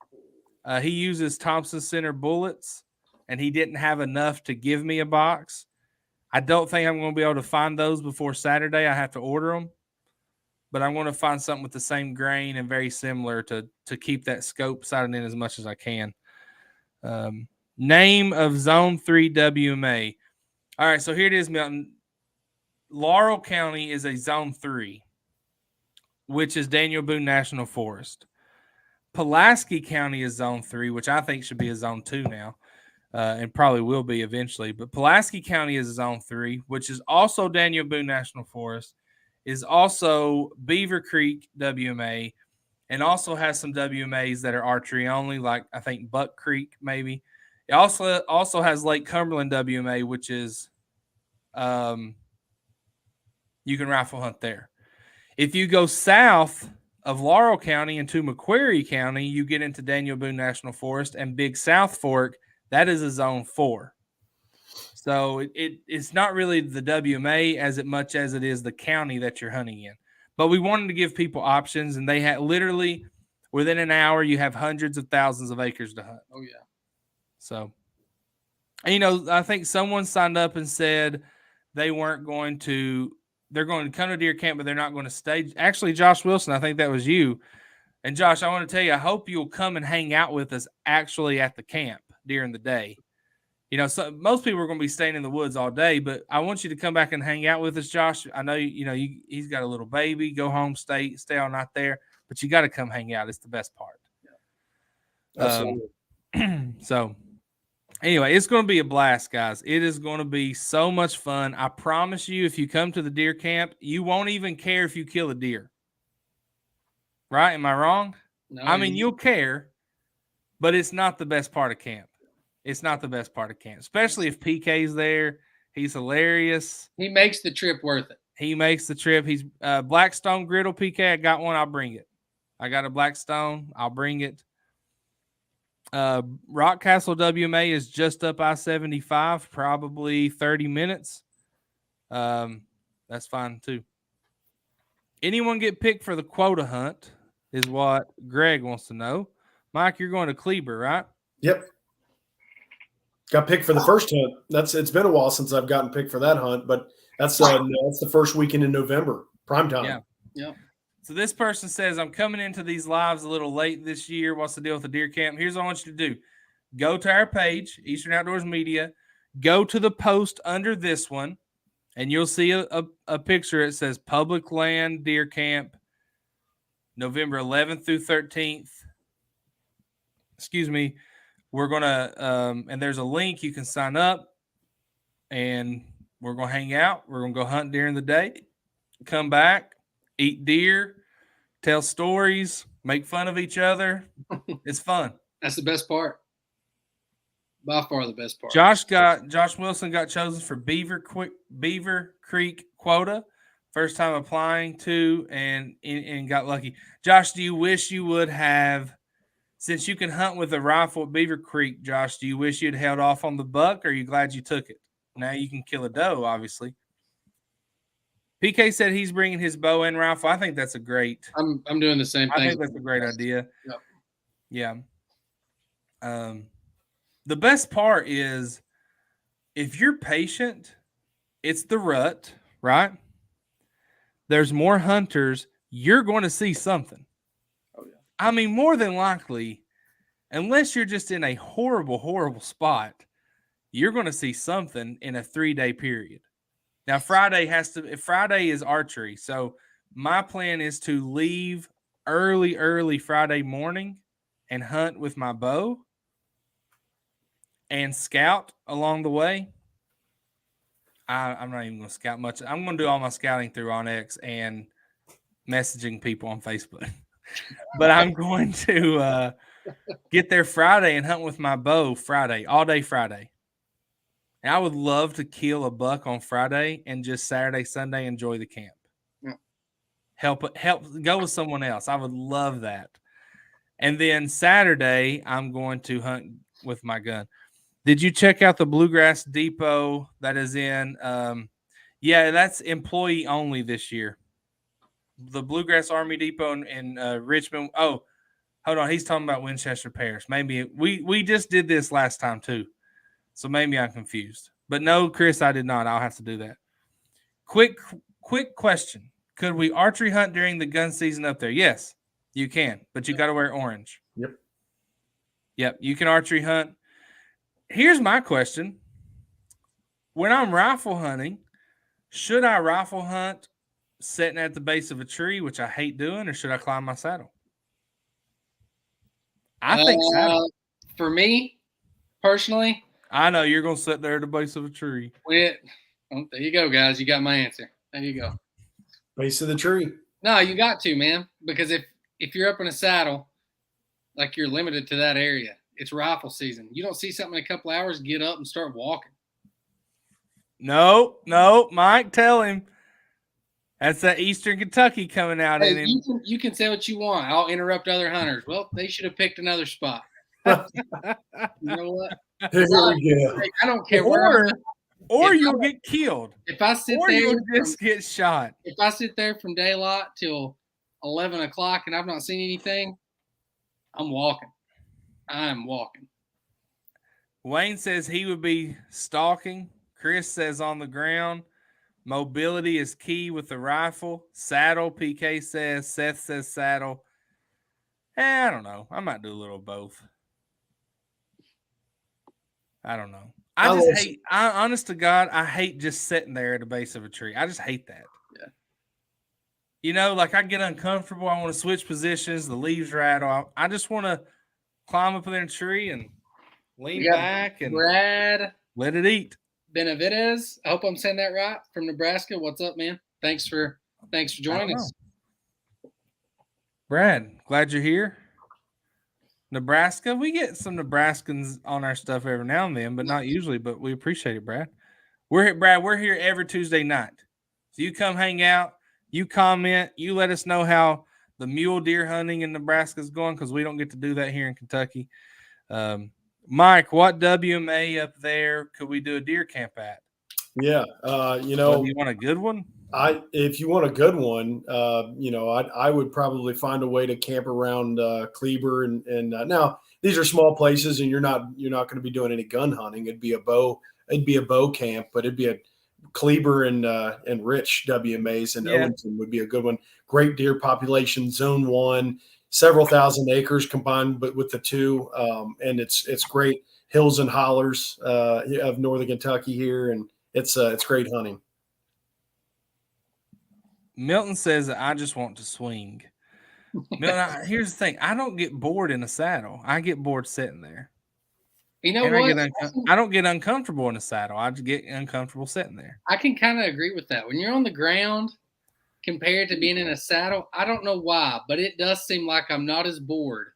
He uses Thompson Center bullets, and he didn't have enough to give me a box. I don't think I'm going to be able to find those before Saturday. I have to order them. But I'm going to find something with the same grain and very similar to keep that scope sighted in as much as I can. Name of Zone 3 WMA. All right, so here it is, Milton. Laurel County is a Zone 3, which is Daniel Boone National Forest. Pulaski County is Zone 3, which I think should be a Zone 2 now, and probably will be eventually. But Pulaski County is Zone 3, which is also Daniel Boone National Forest, is also Beaver Creek WMA, and also has some WMAs that are archery only, like I think Buck Creek maybe. It also has Lake Cumberland WMA, which is you can rifle hunt there. If you go south of Laurel County into Macquarie County, you get into Daniel Boone National Forest and Big South Fork. That is a Zone 4. So it's not really the WMA as much as it is the county that you're hunting in. But we wanted to give people options, and they had literally within an hour, you have hundreds of thousands of acres to hunt. Oh, yeah. So, and, I think someone signed up and said they're going to come to deer camp, but they're not going to stay. Actually, Josh Wilson, I think that was you. And Josh, I want to tell you, I hope you'll come and hang out with us actually at the camp during the day. So most people are going to be staying in the woods all day, but I want you to come back and hang out with us, Josh. I know he's got a little baby. Go home, stay all night there, but you got to come hang out. It's the best part. Yeah. Absolutely. So anyway, it's going to be a blast, guys. It is going to be so much fun. I promise you, if you come to the deer camp, you won't even care if you kill a deer. Right? Am I wrong? No, I mean, you'll care, but it's not the best part of camp. It's not the best part of camp, especially if PK's there. He's hilarious. He makes the trip worth it. He makes the trip. He's Blackstone Griddle PK. I got one. I'll bring it. I got a Blackstone. I'll bring it. Rockcastle WMA is just up I-75, probably 30 minutes. That's fine too. Anyone get picked for the quota hunt is what Greg wants to know. Mike, you're going to Kleber, right? Yep. Got picked for the first hunt. It's been a while since I've gotten picked for that hunt, but that's the first weekend in November, prime time. Yeah. So this person says, I'm coming into these lives a little late this year. What's the deal with the deer camp? Here's what I want you to do. Go to our page, Eastern Outdoors Media. Go to the post under this one, and you'll see a picture. It says Public Land Deer Camp, November 11th through 13th. Excuse me. We're going to, and there's a link. You can sign up, and we're going to hang out. We're going to go hunt during the day, come back, eat deer, tell stories, make fun of each other. It's fun. That's the best part. By far the best part. Josh Wilson got chosen for Beaver Creek quota. First time applying to and got lucky. Josh, do you wish you would have Since you can hunt with a rifle at Beaver Creek, Josh, do you wish you'd held off on the buck, or are you glad you took it? Now you can kill a doe, obviously. PK said he's bringing his bow and rifle. I think that's a great. I'm doing the same thing. I think that's a great idea. Yep. Yeah. The best part is if you're patient, it's the rut, right? There's more hunters. You're going to see something. Oh, yeah. I mean, more than likely, unless you're just in a horrible, horrible spot, you're going to see something in a 3-day period. Now, Friday is archery. So my plan is to leave early Friday morning and hunt with my bow and scout along the way. I'm not even going to scout much. I'm going to do all my scouting through OnX and messaging people on Facebook. But I'm going to get there Friday and hunt with my bow Friday, all day Friday. And I would love to kill a buck on Friday and just Saturday, Sunday enjoy the camp. Yeah. Help go with someone else. I would love that. And then Saturday, I'm going to hunt with my gun. Did you check out the Bluegrass Depot that is in? Yeah, that's employee only this year. The Bluegrass Army Depot in Richmond. Oh, hold on. He's talking about Winchester Parish. Maybe we just did this last time too. So maybe I'm confused. But no, Chris, I did not. I'll have to do that. Quick question. Could we archery hunt during the gun season up there? Yes, you can. But you got to wear orange. Yep, you can archery hunt. Here's my question. When I'm rifle hunting, should I rifle hunt sitting at the base of a tree, which I hate doing, or should I climb my saddle? I think saddle. For me, personally, I know you're going to sit there at the base of a tree. There you go, guys. You got my answer. There you go. Base of the tree. No, you got to, man. Because if you're up in a saddle, like you're limited to that area. It's rifle season. You don't see something in a couple hours, get up and start walking. No, Mike, tell him. That's that Eastern Kentucky coming out in him. You can say what you want. I'll interrupt other hunters. Well, they should have picked another spot. You know what? Here we go. I don't care where. Or you'll get killed. If I sit or there, you'll just get shot. If I sit there from daylight till 11 o'clock and I've not seen anything, I'm walking. I'm walking. Wayne says he would be stalking. Chris says on the ground. Mobility is key with the rifle. Saddle, PK says. Seth says saddle. I don't know. I might do a little of both. I don't know. Honest to God, I hate just sitting there at the base of a tree. I just hate that. Yeah. You know, like I get uncomfortable. I want to switch positions. The leaves rattle. I just want to climb up in a tree and lean back and Brad let it eat. Benavides, I hope I'm saying that right, from Nebraska. What's up, man? Thanks for joining us. Brad, glad you're here. Nebraska, we get some Nebraskans on our stuff every now and then, but not usually, but we appreciate it, Brad. We're here every Tuesday night. So you come hang out, you comment, you let us know how the mule deer hunting in Nebraska is going, because we don't get to do that here in Kentucky. Mike, what WMA up there could we do a deer camp at? Yeah, you want a good one? If you want a good one, I would probably find a way to camp around Kleber and now these are small places, and you're not going to be doing any gun hunting. It'd be a bow camp, but it'd be a Kleber and Rich WMAs and Owenston would be a good one. Great deer population, zone 1, several thousand acres combined, but with the two, and it's great hills and hollers of northern Kentucky here, and it's great hunting. Milton says that I just want to swing. Milton, here's the thing: I don't get bored in a saddle. I get bored sitting there. You know what? I don't get uncomfortable in a saddle. I just get uncomfortable sitting there. I can kind of agree with that. When you're on the ground compared to being in a saddle, I don't know why, but it does seem like I'm not as bored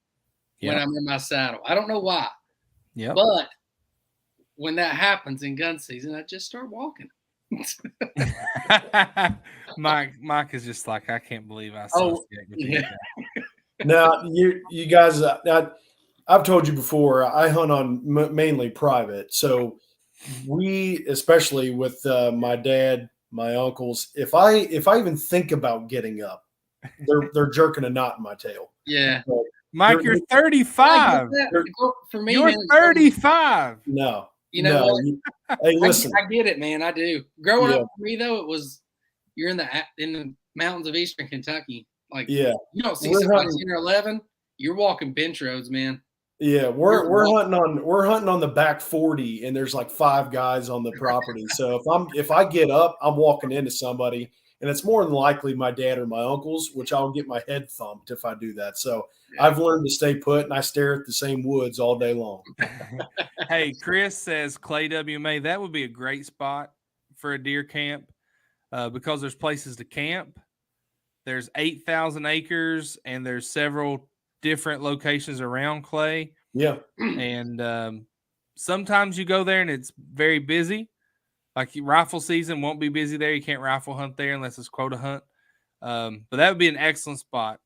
when I'm in my saddle. I don't know why. Yeah. But when that happens in gun season, I just start walking. Mike is just like, I can't believe I saw Now you guys, I've told you before, I hunt on mainly private. So we, especially with my dad, my uncles, if I even think about getting up, they're jerking a knot in my tail. Yeah. So Mike, you're I get 35. that. For me, You're man, 35. no, you know no. what? Hey, listen. I get it, man. I do. Growing Yeah. up for me though, it was you're in the mountains of eastern Kentucky. Like Yeah, you don't see we're somebody hunting. 10 or 11. You're walking bench roads, man. Yeah, we're hunting on the back 40, and there's like 5 guys on the property. So if I get up, I'm walking into somebody, and it's more than likely my dad or my uncles, which I'll get my head thumped if I do that. So I've learned to stay put, and I stare at the same woods all day long. Hey, Chris says Clay WMA, that would be a great spot for a deer camp because there's places to camp. There's 8,000 acres, and there's several different locations around Clay. Yeah. And sometimes you go there and it's very busy. Like rifle season won't be busy there. You can't rifle hunt there unless it's quota hunt. But that would be an excellent spot.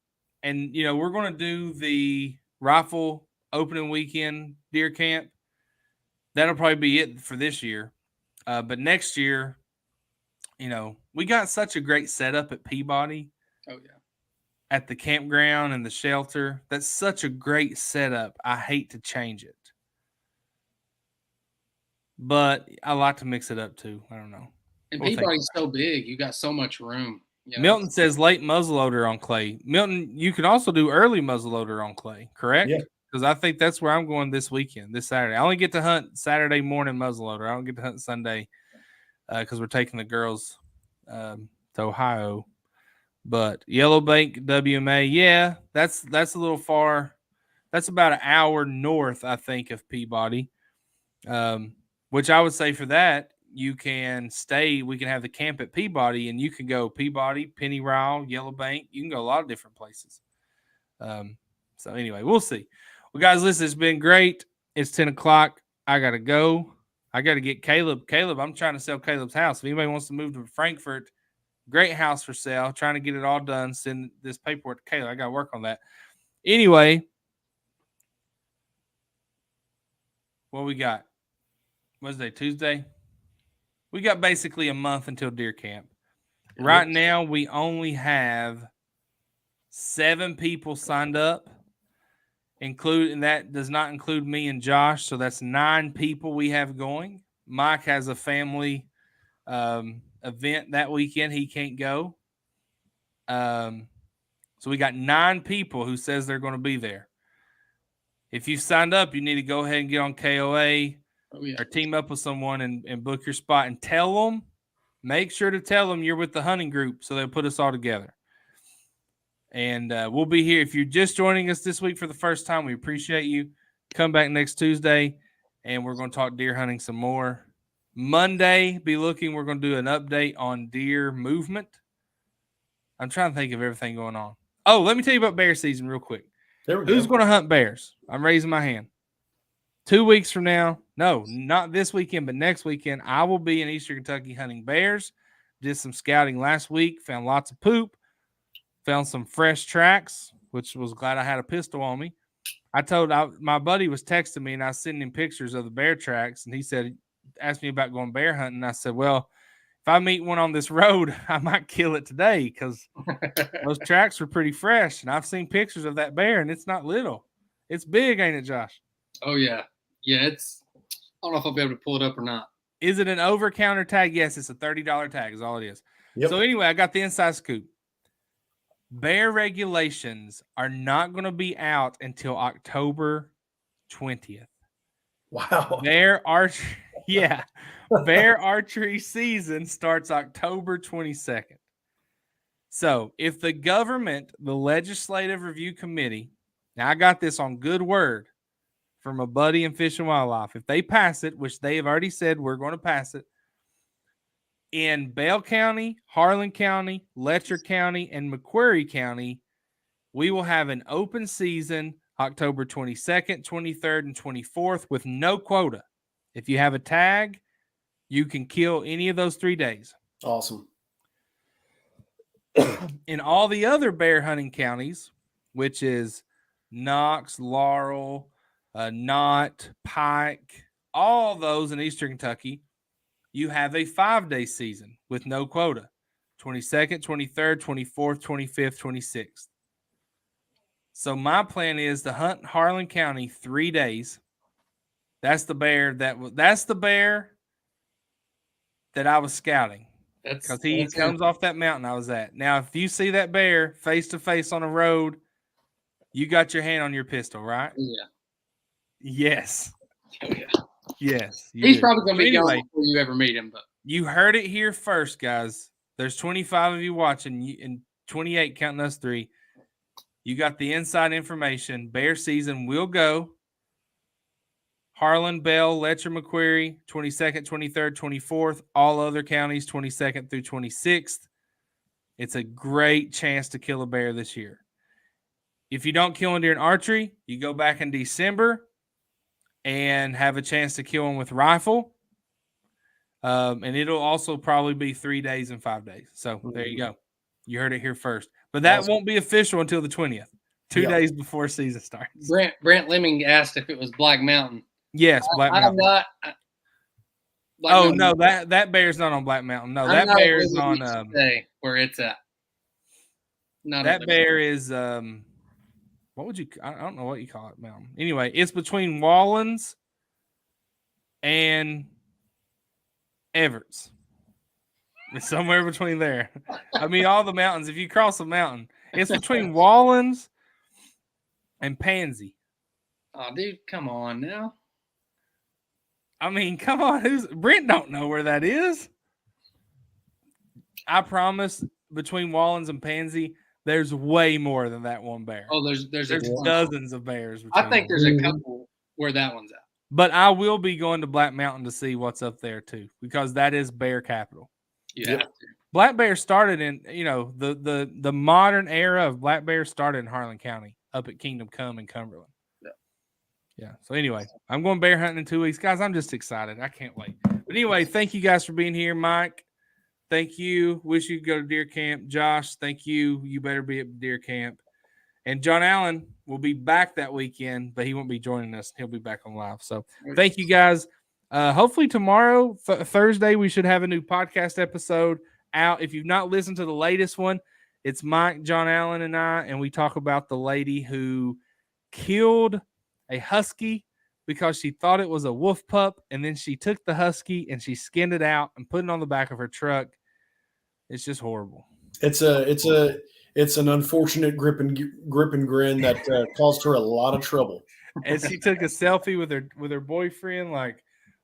And, you know, we're going to do the rifle opening weekend deer camp. That'll probably be it for this year. But next year, you know, we got such a great setup at Peabody. Oh, yeah. At the campground and the shelter. That's such a great setup. I hate to change it. But I like to mix it up too. I don't know. And Peabody's so big. You got so much room. You know? Milton says late muzzleloader on Clay. Milton, you can also do early muzzleloader on Clay, correct? Yeah. Because I think that's where I'm going this weekend, this Saturday. I only get to hunt Saturday morning muzzleloader. I don't get to hunt Sunday because we're taking the girls to Ohio. But Yellowbank WMA, yeah, that's a little far. That's about an hour north, I think, of Peabody. Which I would say for that, you can stay. We can have the camp at Peabody, and you can go Peabody, Pennyrile, Yellowbank. You can go a lot of different places. So anyway, we'll see. Well, guys, listen, it's been great. It's 10 o'clock. I got to go. I got to get Caleb. Caleb, I'm trying to sell Caleb's house. If anybody wants to move to Frankfurt, great house for sale. Trying to get it all done. Send this paperwork to Caleb. I got to work on that. Anyway, what we got? Wednesday, Tuesday. We got basically a month until deer camp. Right now, we only have 7 people signed up, and that does not include me and Josh. So that's 9 people we have going. Mike has a family event that weekend. He can't go. So we got 9 people who says they're going to be there. If you signed up, you need to go ahead and get on KOA or team up with someone and book your spot and make sure to tell them you're with the hunting group so they'll put us all together. And we'll be here. If you're just joining us this week for the first time, we appreciate you. Come back next Tuesday, and we're going to talk deer hunting some more. Monday, we're going to do an update on deer movement. I'm trying to think of everything going on. Oh, let me tell you about bear season real quick. Who's going to hunt bears? I'm raising my hand. 2 weeks from now, no, not this weekend, but next weekend, I will be in Eastern Kentucky hunting bears. Did some scouting last week, found lots of poop, found some fresh tracks, which was glad I had a pistol on me. My buddy was texting me, and I was sending him pictures of the bear tracks, and he asked me about going bear hunting. And I said, well, if I meet one on this road, I might kill it today because those tracks were pretty fresh. And I've seen pictures of that bear, and it's not little. It's big, ain't it, Josh? Oh, yeah. Yeah, I don't know if I'll be able to pull it up or not. Is it an over-counter tag? Yes, it's a $30 tag is all it is. Yep. So anyway, I got the inside scoop. Bear regulations are not going to be out until October 20th. Wow. Bear archery season starts October 22nd. So if the government, the Legislative Review Committee, now I got this on good word from a buddy in Fish and Wildlife. If they pass it, which they have already said we're going to pass it, in Bell County, Harlan County, Letcher County, and McQuarrie County, we will have an open season October 22nd, 23rd, and 24th with no quota. If you have a tag, you can kill any of those 3 days. Awesome. In all the other bear hunting counties, which is Knox, Laurel, knot, pike, all those in Eastern Kentucky, you have a 5-day season with no quota. 22nd, 23rd, 24th, 25th, 26th. So my plan is to hunt Harlan County 3 days. That's the bear that I was scouting. Because he comes off that mountain I was at. Now, if you see that bear face to face on a road, you got your hand on your pistol, right? Yeah. Yes. Oh, yeah. Yes. He's probably going to be gone before you ever meet him. But you heard it here first, guys. There's 25 of you watching, and 28 counting us 3. You got the inside information. Bear season will go. Harlan, Bell, Letcher, McQuarrie, 22nd, 23rd, 24th. All other counties, 22nd through 26th. It's a great chance to kill a bear this year. If you don't kill one during archery, you go back in December and have a chance to kill one with rifle. And it'll also probably be 3 days and 5 days. So there you go. You heard it here first. But that won't be official until the 20th, 2 days before season starts. Brent Lemming asked if it was Black Mountain. Yes, Black Mountain. Black Mountain. No, that bear's not on Black Mountain. No, that bear is on where it's at. Not that bear is what would you? I don't know what you call it. Mountain. Anyway, it's between Wallens and Everts. It's somewhere between there. I mean, all the mountains. If you cross a mountain, it's between Wallens and Pansy. Oh, dude, come on now. I mean, come on. Brent don't know where that is. I promise, between Wallens and Pansy, there's way more than that one bear. Oh, there's dozens of bears. I think there's a couple where that one's at. But I will be going to Black Mountain to see what's up there too, because that is bear capital. Yeah. Black bear started in, the modern era of black bear started in Harlan County, up at Kingdom Come in Cumberland. Yeah. So anyway, I'm going bear hunting in 2 weeks. Guys, I'm just excited. I can't wait. But anyway, thank you guys for being here. Mike, thank you. Wish you could go to deer camp. Josh, thank you. You better be at deer camp. And John Allen will be back that weekend, but he won't be joining us. He'll be back on live. So thank you guys. Hopefully tomorrow, Thursday, we should have a new podcast episode out. If you've not listened to the latest one, it's Mike, John Allen, and I, and we talk about the lady who killed a husky because she thought it was a wolf pup, and then she took the husky and she skinned it out and put it on the back of her truck. It's just horrible. It's an unfortunate grip and grin that caused her a lot of trouble. And she took a selfie with her boyfriend, like,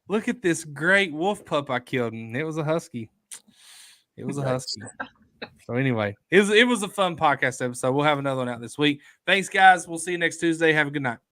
look at this great wolf pup I killed, and it was a husky. It was a husky. So anyway, it was a fun podcast episode. We'll have another one out this week. Thanks, guys. We'll see you next Tuesday. Have a good night.